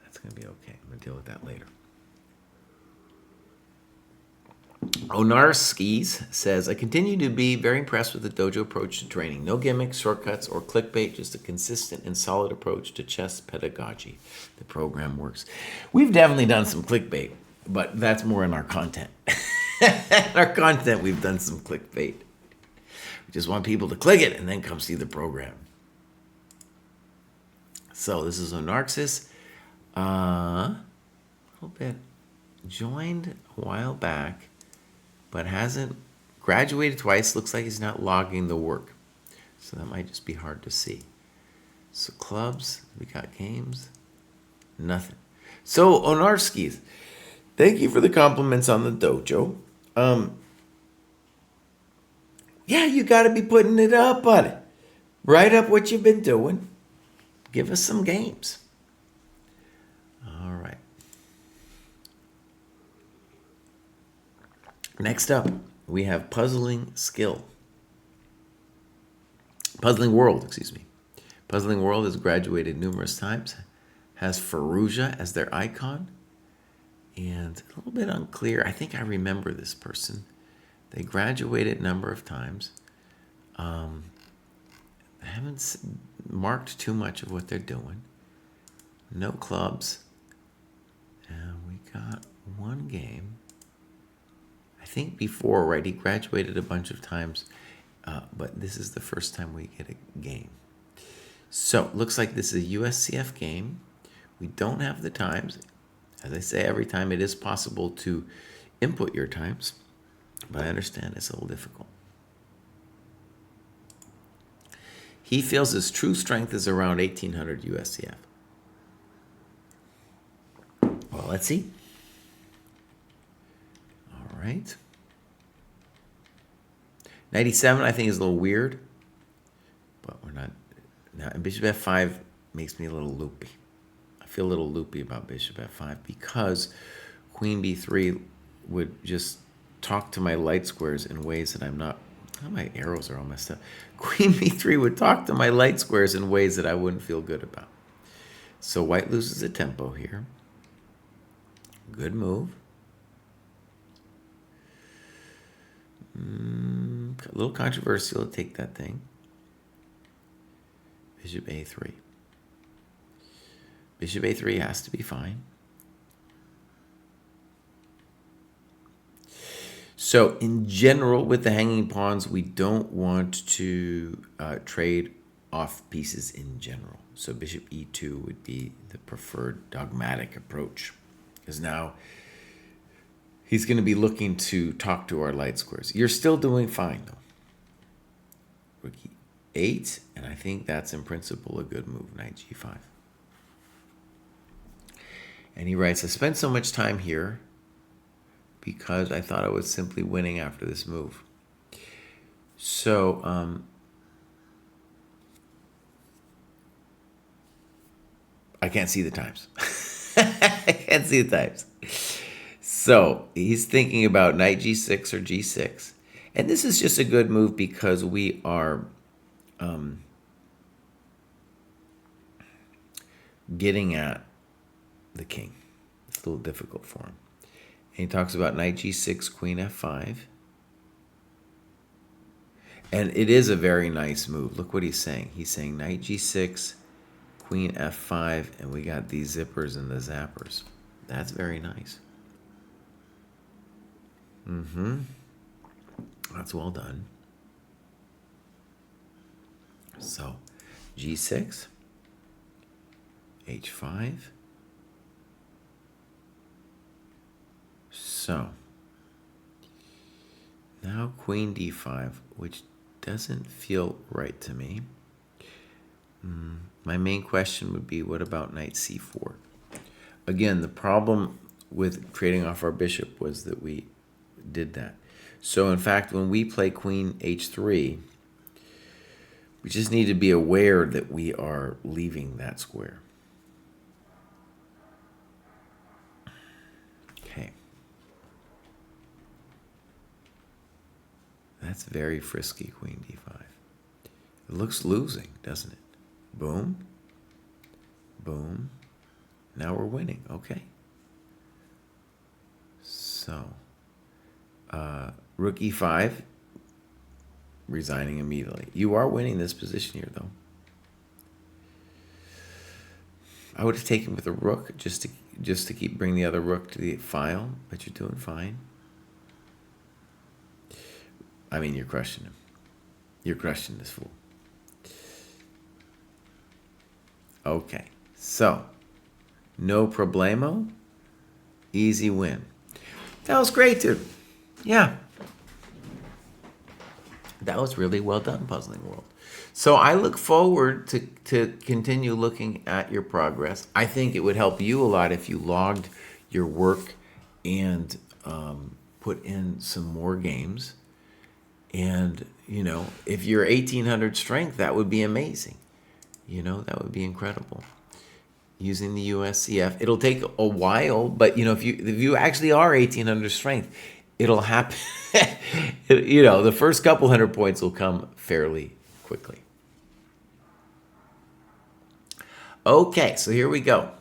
that's going to be okay. I'm going to deal with that later. Onarskis says, I continue to be very impressed with the dojo approach to training. No gimmicks, shortcuts, or clickbait, just a consistent and solid approach to chess pedagogy. The program works. We've definitely done some clickbait, but that's more in our content. In our content, we've done some clickbait. We just want people to click it and then come see the program. So this is Onarskis. A little bit. Joined a while back, but hasn't graduated twice. Looks like he's not logging the work. So that might just be hard to see. So clubs, we got games, nothing. So Onarskis, thank you for the compliments on the dojo. Yeah, you got to be putting it up, buddy. Write up what you've been doing. Give us some games. All right. Next up, we have Puzzling World, excuse me. Puzzling World has graduated numerous times, has Faruja as their icon, and a little bit unclear. I think I remember this person. They graduated a number of times. I haven't marked too much of what they're doing. No clubs. And we got one game. I think before, right, he graduated a bunch of times, but this is the first time we get a game. So, looks like this is a USCF game. We don't have the times. As I say every time, it is possible to input your times, but I understand it's a little difficult. He feels his true strength is around 1800 USCF. Well, let's see. All right. 97, I think, is a little weird, but we're not. Now, Bishop F5 makes me a little loopy. I feel a little loopy about Bishop F5 because Queen B3 would just talk to my light squares in ways that I'm not. Oh, my arrows are all messed up. Queen B3 would talk to my light squares in ways that I wouldn't feel good about. So white loses a tempo here. Good move. A little controversial to take that thing. Bishop A3. Bishop A3 has to be fine. So in general, with the hanging pawns, we don't want to trade off pieces in general. So Bishop E2 would be the preferred dogmatic approach, because now he's going to be looking to talk to our light squares. You're still doing fine, though. Rook E8, and I think that's in principle a good move, Knight G5. And he writes, I spent so much time here because I thought I was simply winning after this move. So, I can't see the times. I can't see the times. So, he's thinking about Knight G6 or G6. And this is just a good move because we are getting at the king. It's a little difficult for him. And he talks about Knight G6, Queen F5. And it is a very nice move. Look what he's saying. He's saying Knight G6, Queen F5, and we got these zippers and the zappers. That's very nice. That's well done. So, G6, H5. So, now Queen D5, which doesn't feel right to me. My main question would be, what about Knight C4? Again, the problem with trading off our bishop was that we did that. So, in fact, when we play Queen H3, we just need to be aware that we are leaving that square. Okay. That's very frisky, Queen D5. It looks losing, doesn't it? Boom. Boom. Now we're winning. Okay. So, Rook E5, resigning immediately. You are winning this position here, though. I would have taken with a rook just to keep bringing the other rook to the file, but you're doing fine. I mean, you're crushing him. You're crushing this fool. Okay, so No problemo. Easy win. That was great, dude. Yeah. That was really well done, Puzzling World. So I look forward to continue looking at your progress. I think it would help you a lot if you logged your work and put in some more games. And, if you're 1800 strength, that would be amazing. That would be incredible. Using the USCF. It'll take a while, but, if you actually are 1800 strength, it'll happen. The first couple hundred points will come fairly quickly. Okay, so here we go.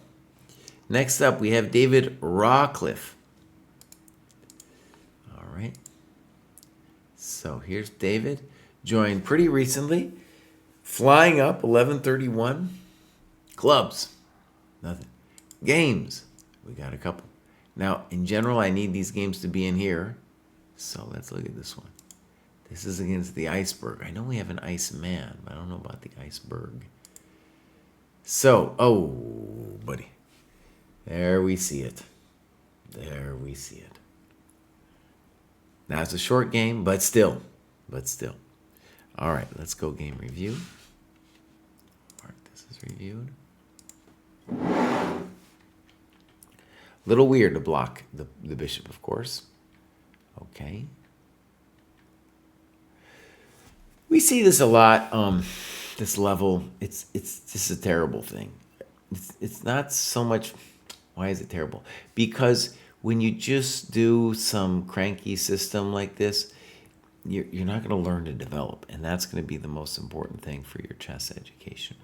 Next up, we have David Rawcliffe. All right. So here's David. Joined pretty recently. Flying up, 1131. Clubs. Nothing. Games. We got a couple. Now, in general, I need these games to be in here. So let's look at this one. This is against the iceberg. I know we have an Iceman, but I don't know about the iceberg. So, buddy. There we see it. There we see it. Now, it's a short game, but still. All right, let's go game review. Mark this is reviewed. Little weird to block the bishop, of course. Okay. We see this a lot. This level, it's just a terrible thing. It's not so much. Why is it terrible? Because when you just do some cranky system like this, you're not going to learn to develop, and that's going to be the most important thing for your chess education.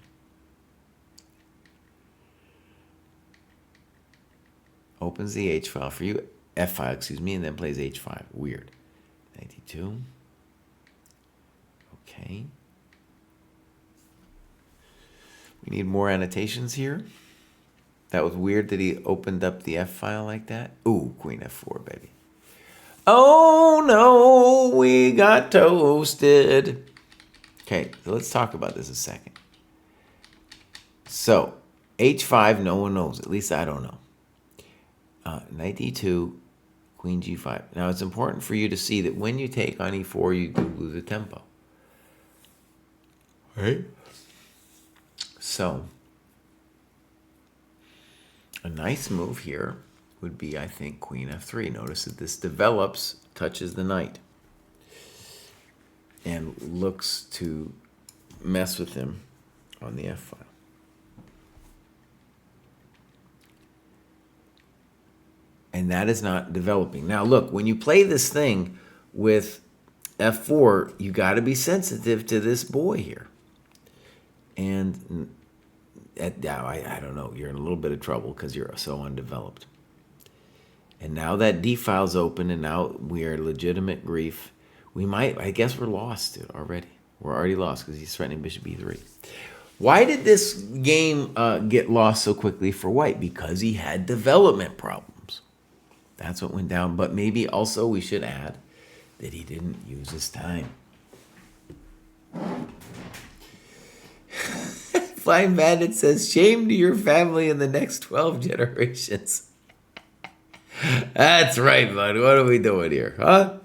Opens the H file for you, F file, and then plays H5. Weird. 92. Okay. We need more annotations here. That was weird that he opened up the F file like that. Ooh, Queen F4, baby. Oh no, we got toasted. Okay, so let's talk about this a second. So, H5, no one knows. At least I don't know. Knight D2, Queen G5. Now, it's important for you to see that when you take on E4, you do lose the tempo. Right? So, a nice move here would be, I think, Queen F3. Notice that this develops, touches the knight, and looks to mess with him on the F file. And that is not developing. Now, look, when you play this thing with F4, you got to be sensitive to this boy here. And I don't know, you're in a little bit of trouble because you're so undeveloped. And now that D file's open, and now we are legitimate grief. I guess we're lost, dude, already. We're already lost because he's threatening bishop E3. Why did this game get lost so quickly for white? Because he had development problems. That's what went down. But maybe also we should add that he didn't use his time. Flying Bandit says, shame to your family in the next 12 generations. That's right, bud. What are we doing here, huh?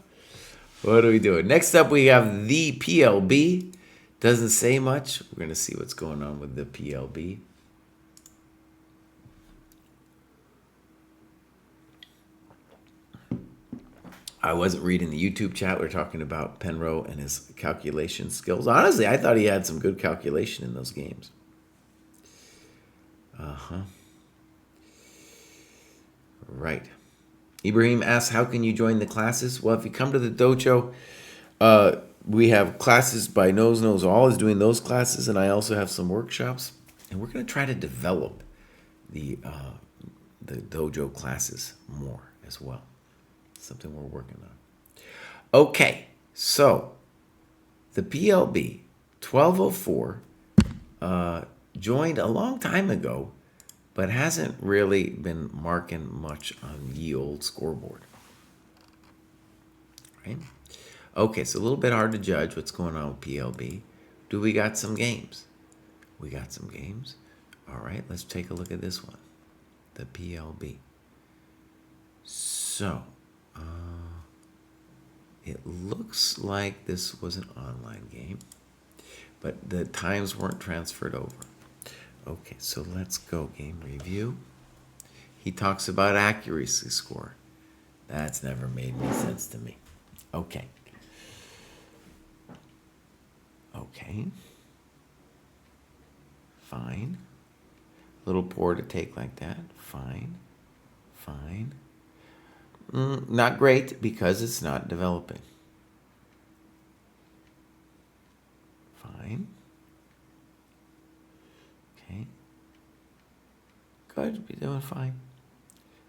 What are we doing? Next up, we have the PLB. Doesn't say much. We're going to see what's going on with the PLB. I wasn't reading the YouTube chat. We're talking about Penrose and his calculation skills. Honestly, I thought he had some good calculation in those games. Right. Ibrahim asks, how can you join the classes? Well, if you come to the dojo, we have classes by Nose Knows All is doing those classes, and I also have some workshops. And we're going to try to develop the dojo classes more as well. Something we're working on. Okay, so the PLB 1204 joined a long time ago, but hasn't really been marking much on ye old scoreboard. Right? Okay, so a little bit hard to judge what's going on with PLB. Do we got some games? We got some games. All right, let's take a look at this one. the PLB. So, it looks like this was an online game, but the times weren't transferred over. Okay, so let's go. Game review. He talks about accuracy score. That's never made any sense to me. Okay. Okay. Fine. Little poor to take like that. Fine. Fine. Not great because it's not developing. Fine. Okay. Good. Be doing fine.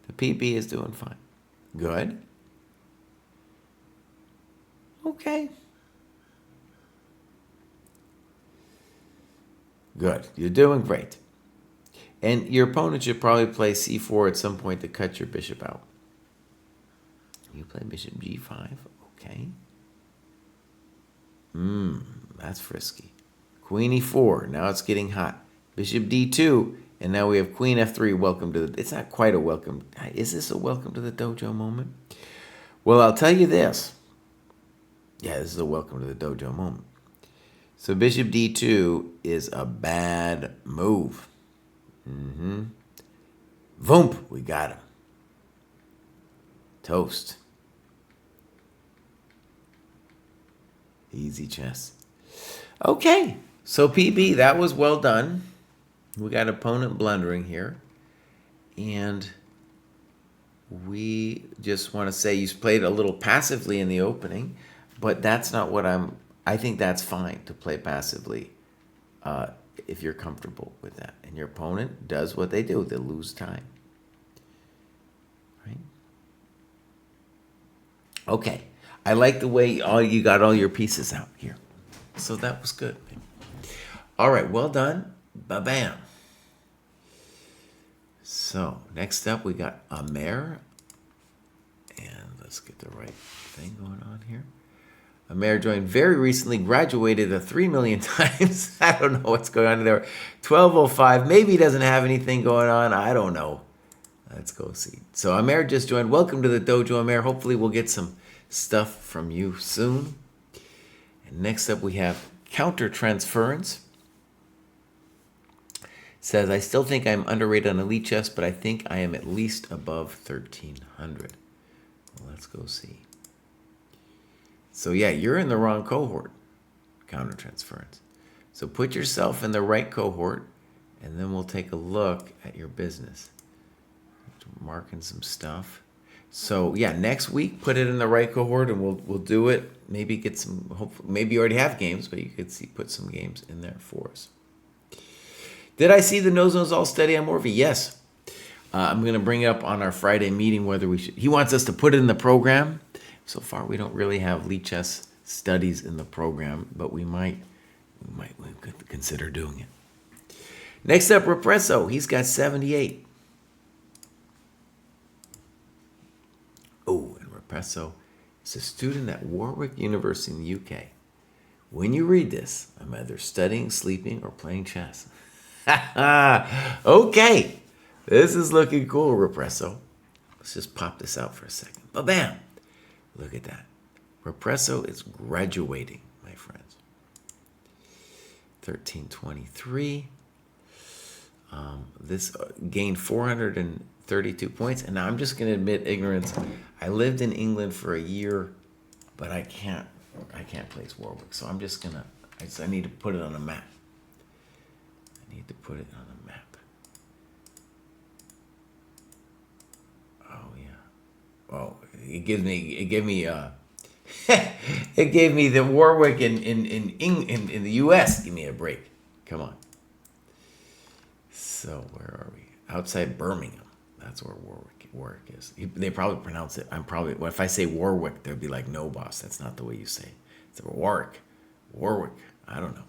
The PB is doing fine. Good. Okay. Good. You're doing great. And your opponent should probably play c4 at some point to cut your bishop out. You play bishop g5. Okay. That's frisky. Queen e4. Now it's getting hot. Bishop d2. And now we have queen f3. Welcome to the... It's not quite a welcome. Is this a welcome to the dojo moment? Well, I'll tell you this. Yeah, this is a welcome to the dojo moment. So bishop d2 is a bad move. Voomp, we got him. Toast. Easy chess. Okay, so PB, that was well done. We got opponent blundering here. And we just want to say you played a little passively in the opening, but that's not what I think that's fine to play passively if you're comfortable with that. And your opponent does what they do. They lose time. Right? Okay. I like the way you got all your pieces out here. So that was good. All right. Well done. Ba-bam. So next up we got Amer. And let's get the right thing going on here. Amer joined very recently, graduated 3 million times. I don't know what's going on there. 1205. Maybe he doesn't have anything going on. I don't know. Let's go see. So Amer just joined. Welcome to the dojo, Amer. Hopefully we'll get some stuff from you soon. And next up we have Counter Transference. Says, I still think I'm underrated on Elite Chess, but I think I am at least above 1300. Well, let's go see. So yeah, you're in the wrong cohort, countertransference. So put yourself in the right cohort, and then we'll take a look at your business. Marking some stuff. So yeah, next week put it in the right cohort, and we'll do it. Maybe get some. Hopefully, maybe you already have games, but you could put some games in there for us. Did I see the nose all steady on Morphy? Yes. I'm going to bring it up on our Friday meeting whether we should. He wants us to put it in the program. So far, we don't really have Elite Chess studies in the program, but we could consider doing it. Next up, Represso. He's got 78. Oh, and Represso is a student at Warwick University in the UK. When you read this, I'm either studying, sleeping, or playing chess. Okay, this is looking cool, Represso. Let's just pop this out for a second. Ba-bam! Look at that. Represso is graduating, my friends. 1323. This gained 432 points. And now I'm just going to admit ignorance. I lived in England for a year, but I can't place Warwick. So I'm just going to, I need to put it on a map. I need to put it on a map. Oh, yeah. Oh, it gave me it gave me the Warwick in the U.S. Give me a break. Come on. So where are we? Outside Birmingham. That's where Warwick is. They probably pronounce it. Well, if I say Warwick, they'll be like, no, boss. That's not the way you say it. It's Warwick. I don't know.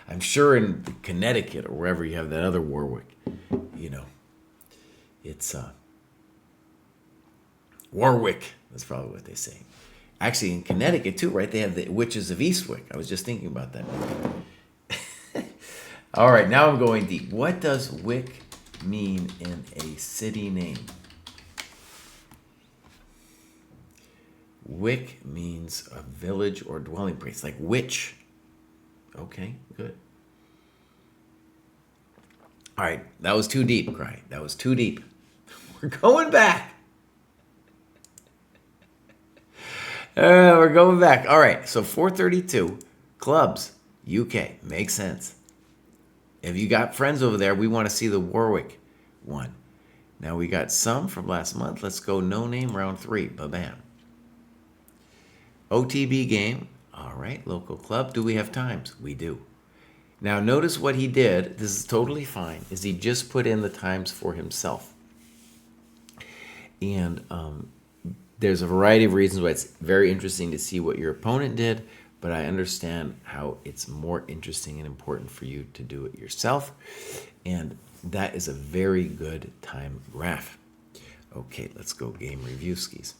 I'm sure in Connecticut or wherever you have that other Warwick, it's Warwick. That's probably what they say. Actually, in Connecticut too, right? They have the Witches of Eastwick. I was just thinking about that. All right, now I'm going deep. What does Wick mean in a city name? Wick means a village or dwelling place, like witch. Okay, good. All right, that was too deep, Kraai. That was too deep. We're going back. We're going back. All right, so 432, clubs, UK. Makes sense. If you got friends over there, we want to see the Warwick one. Now we got some from last month. Let's go no name round 3. Ba-bam. OTB game. All right, local club. Do we have times? We do. Now notice what he did. This is totally fine. Is he just put in the times for himself. And there's a variety of reasons why it's very interesting to see what your opponent did, but I understand how it's more interesting and important for you to do it yourself. And that is a very good time graph. Okay, let's go game review skis.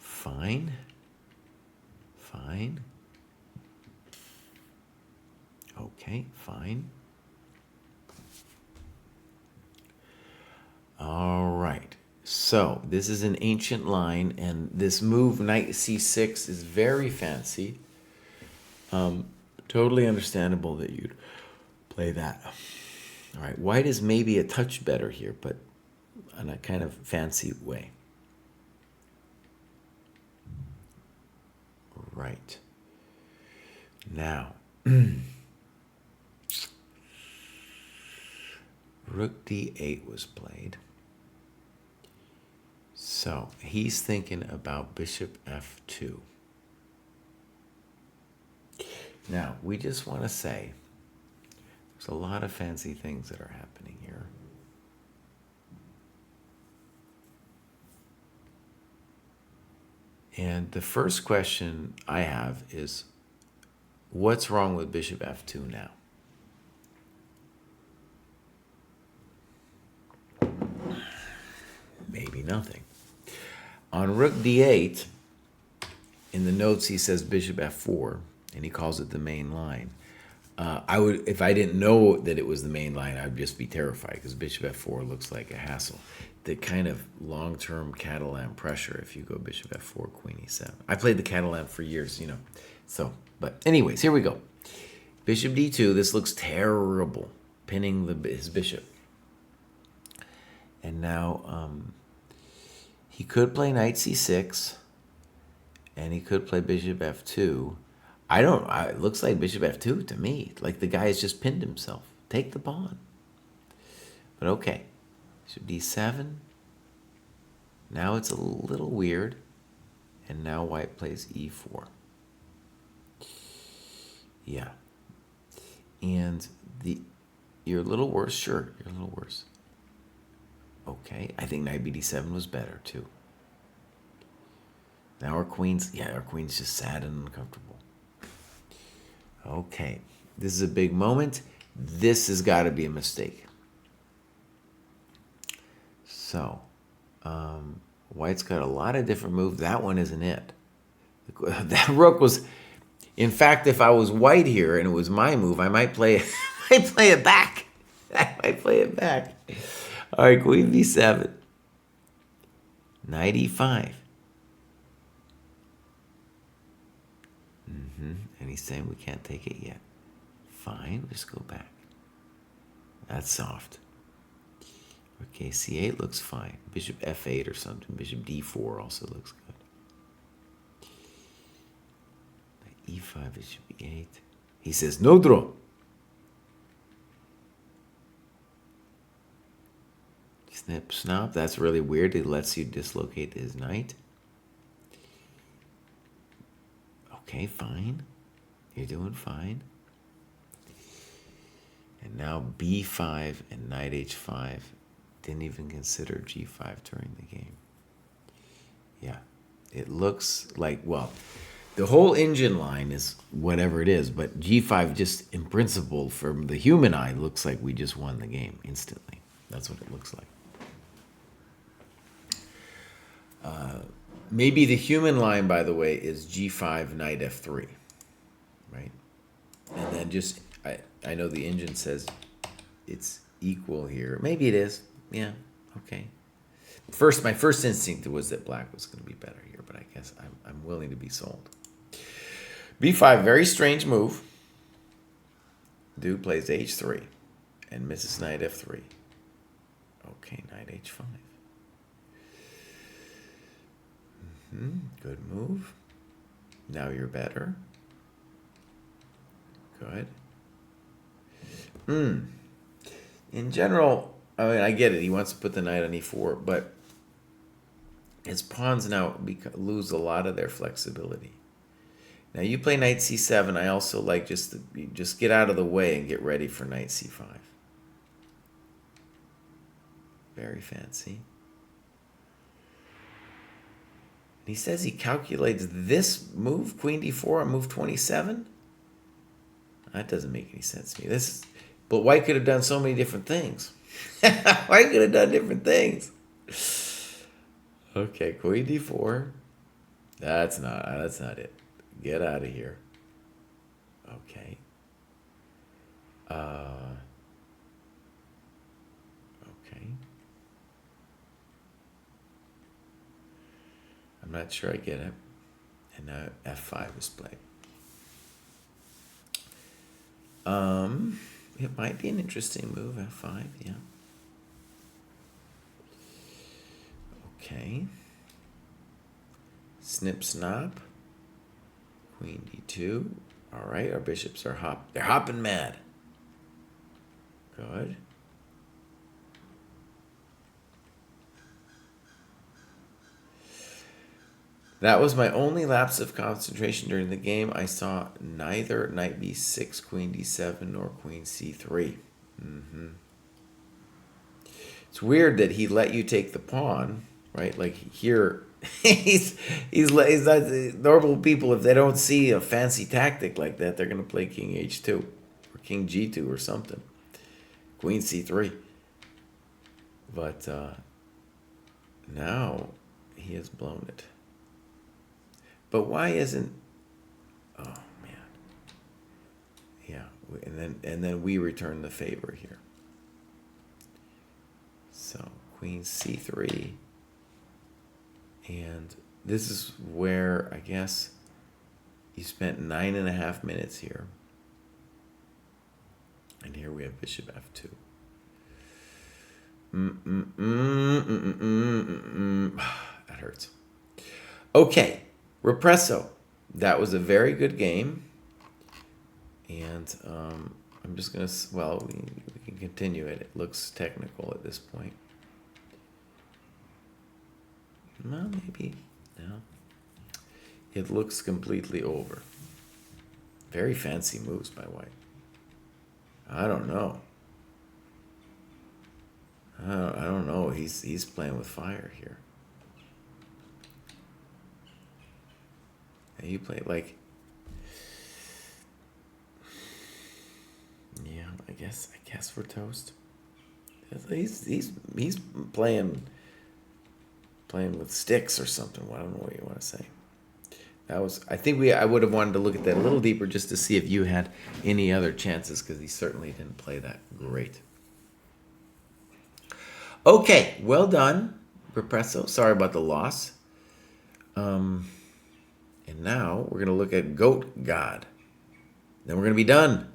Fine. Fine. Okay, fine. All right. So this is an ancient line, and this move, knight c6, is very fancy. Totally understandable that you'd play that. All right, white is maybe a touch better here, but in a kind of fancy way. Right. Now, rook d8 was played. So he's thinking about bishop f2. Now, we just want to say there's a lot of fancy things that are happening here. And the first question I have is, what's wrong with bishop f2 now? Maybe nothing. On rook d8, in the notes he says bishop f4, and he calls it the main line. I would, if I didn't know that it was the main line, I'd just be terrified because bishop f4 looks like a hassle. The kind of long-term Catalan pressure if you go bishop f4, queen e7. I played the Catalan for years, you know. So, but anyways, here we go. Bishop d2. This looks terrible, pinning his bishop. And now he could play knight c6, and he could play bishop f2. It looks like bishop f2 to me. Like the guy has just pinned himself. Take the pawn. But okay. Bishop d7. Now it's a little weird. And now white plays e4. Yeah. And you're a little worse. Sure, you're a little worse. Okay. I think knight bd7 was better too. Now our queen's just sad and uncomfortable. Okay, this is a big moment. This has got to be a mistake. So, white's got a lot of different moves. That one isn't it. That rook was, in fact, if I was white here and it was my move, I might play it back. I might play it back. All right, queen b7. Knight e5. And he's saying we can't take it yet. Fine, just go back. That's soft. Okay, c8 looks fine. Bishop f8 or something. Bishop d4 also looks good. e5, bishop e8. He says no draw. Snip, snap. That's really weird. It lets you dislocate his knight. Okay, fine. You're doing fine. And now b5 and knight h5. Didn't even consider g5 during the game. Yeah, it looks like, well, the whole engine line is whatever it is, but g5 just in principle from the human eye looks like we just won the game instantly. That's what it looks like. Maybe the human line, by the way, is g5, knight f3. Right? And then just, I know the engine says it's equal here. Maybe it is. Yeah. Okay. My first instinct was that black was going to be better here, but I guess I'm willing to be sold. B5, very strange move. Dude plays H3 and misses knight F3. Okay, knight H5. Good move. Now you're better. Good. In general, I mean, I get it. He wants to put the knight on E4, but his pawns now lose a lot of their flexibility. Now you play knight C7. I also like just get out of the way and get ready for knight C5. Very fancy. He says he calculates this move, queen d4, on move 27. That doesn't make any sense to me. But White could have done so many different things. White could have done different things. Okay, queen d4. That's not it. Get out of here. Okay. Okay. I'm not sure I get it. And now F5 is played. It might be an interesting move, F5, yeah. Okay. Snip, snap. Queen d2. All right, our bishops are they're hopping mad. Good. That was my only lapse of concentration during the game. I saw neither knight b6, queen d7, nor queen c3. It's weird that he let you take the pawn, right? Like here, he's not normal people. If they don't see a fancy tactic like that, they're gonna play king h2 or king g2 or something. Queen c3. But now he has blown it. But why isn't? Oh man. Yeah, and then we return the favor here. So queen c3, and this is where I guess you spent 9.5 minutes here, and here we have bishop f2. That hurts. Okay. Represso, that was a very good game, and I'm just going to, well, we can continue it. It looks technical at this point. Well, maybe, no. It looks completely over. Very fancy moves by White. I don't know. I don't know. He's playing with fire here. You play like, yeah. I guess we're toast. He's playing with sticks or something. Well, I don't know what you want to say. I would have wanted to look at that a little deeper just to see if you had any other chances, because he certainly didn't play that great. Okay, well done, Represso. Sorry about the loss. And now we're going to look at Goat God. Then we're going to be done.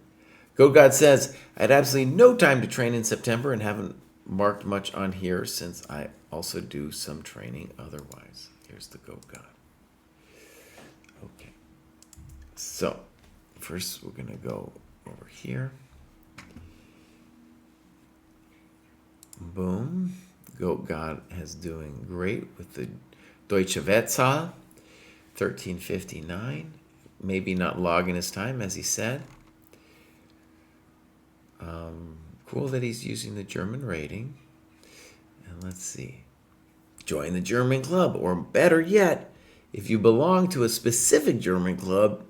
Goat God says, I had absolutely no time to train in September and haven't marked much on here since I also do some training otherwise. Here's the Goat God. Okay. So, first we're going to go over here. Boom. Goat God is doing great with the Deutsche Wettzahl. 1359, maybe not logging his time, as he said. Cool that he's using the German rating. And let's see. Join the German club, or better yet, if you belong to a specific German club,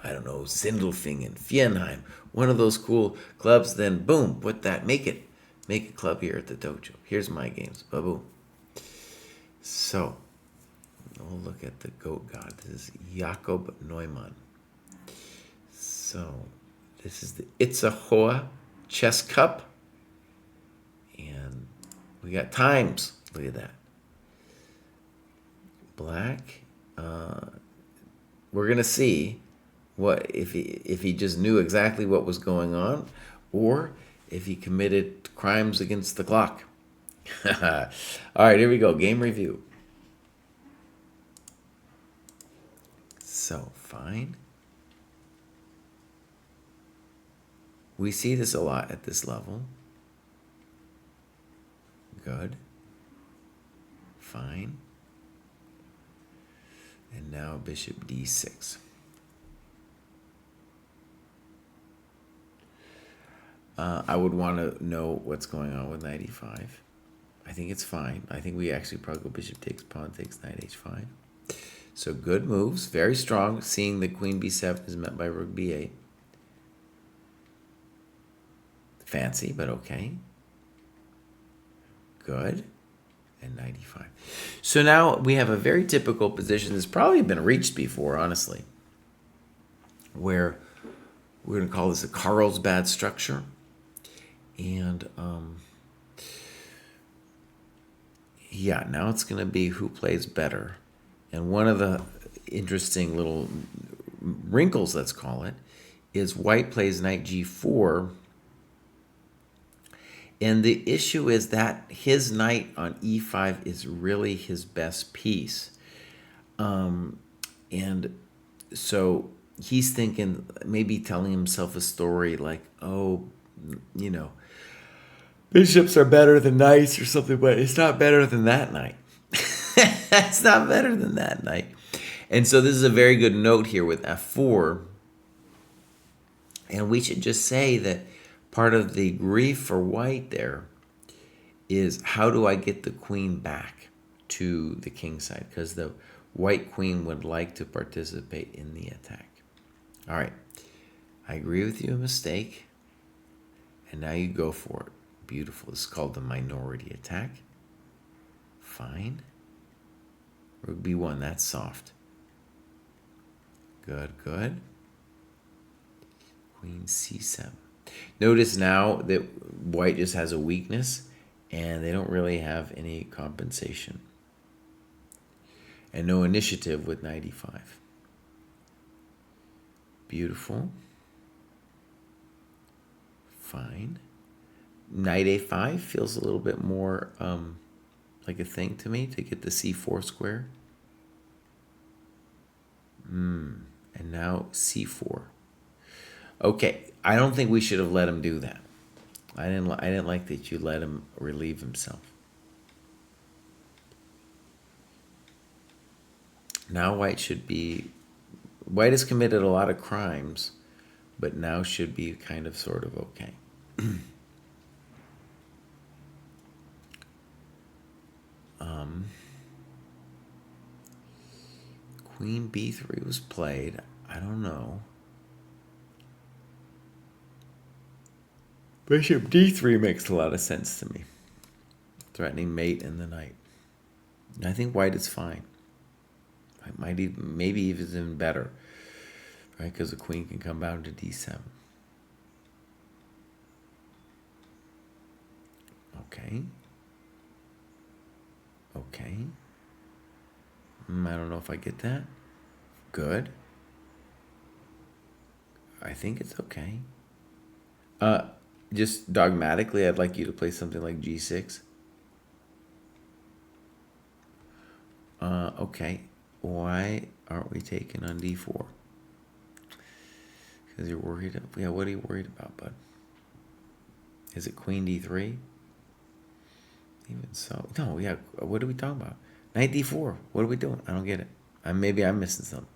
I don't know, Sindelfingen, Fjernheim, one of those cool clubs, then boom, make a club here at the dojo. Here's my games. Ba-boom. So, we'll look at the Goat God. This is Jakob Neumann. So, This is the Itzehoe Chess Cup. And we got times. Look at that. Black. We're going to see what if he just knew exactly what was going on, or if he committed crimes against the clock. All right, here we go. Game review. So, fine. We see this a lot at this level. Good. Fine. And now bishop d6. I would want to know what's going on with knight e5. I think it's fine. I think we actually probably go bishop takes, pawn takes, knight h5. So good moves, very strong. Seeing that queen b7 is met by rook b8. Fancy, but okay. Good. And knight e5. So now we have a very typical position that's probably been reached before, honestly, where we're going to call this a Carlsbad structure. And yeah, now it's going to be who plays better. And one of the interesting little wrinkles, let's call it, is white plays knight g4. And the issue is that his knight on e5 is really his best piece. And so he's thinking, maybe telling himself a story like, oh, you know, bishops are better than knights or something, but it's not better than that knight. It's not better than that knight. And so this is a very good note here with f4. And we should just say that part of the grief for white there is, how do I get the queen back to the king side? Because the white queen would like to participate in the attack. All right. I agree with you, a mistake. And now you go for it. Beautiful. This is called the minority attack. Fine. Rook b1, that's soft. Good, good. Queen c7. Notice now that white just has a weakness, and they don't really have any compensation. And no initiative with knight e5. Beautiful. Fine. Knight a5 feels a little bit more like a thing to me, to get the c4 square. And now c4. Okay, I don't think we should have let him do that. I didn't like that you let him relieve himself. Now white has committed a lot of crimes, but now should be kind of sort of okay. Queen b3 was played. I don't know. Bishop d3 makes a lot of sense to me. Threatening mate and the knight. I think white is fine. Maybe even better, right? Because the queen can come down to d7. Okay. Okay. I don't know if I get that. Good. I think it's okay. Just dogmatically, I'd like you to play something like g6. Okay. Why aren't we taking on d4? Because you're worried. Yeah, what are you worried about, bud? Is it queen d3? Even so. No, yeah. What are we talking about? Knight d4. What are we doing? I don't get it. Maybe I'm missing something.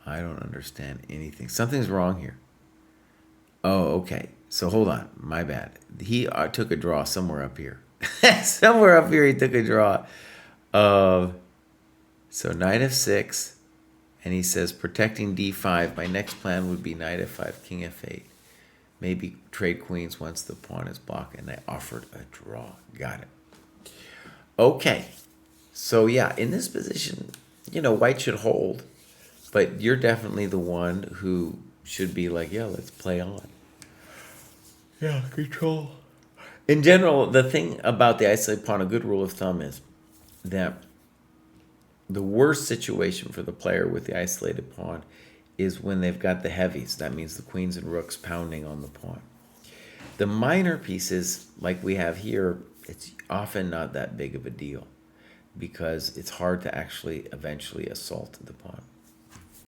I don't understand anything. Something's wrong here. Oh, okay. So hold on. My bad. He took a draw somewhere up here. Somewhere up here he took a draw. So knight f6. And he says, protecting d5. My next plan would be knight f5, king f8. Maybe trade queens once the pawn is blocked. And I offered a draw. Got it. Okay. So yeah, in this position, white should hold. But you're definitely the one who should be like, yeah, let's play on. Yeah, control. In general, the thing about the isolated pawn, a good rule of thumb is that the worst situation for the player with the isolated pawn is when they've got the heavies. That means the queens and rooks pounding on the pawn. The minor pieces, like we have here, it's often not that big of a deal because it's hard to actually eventually assault the pawn.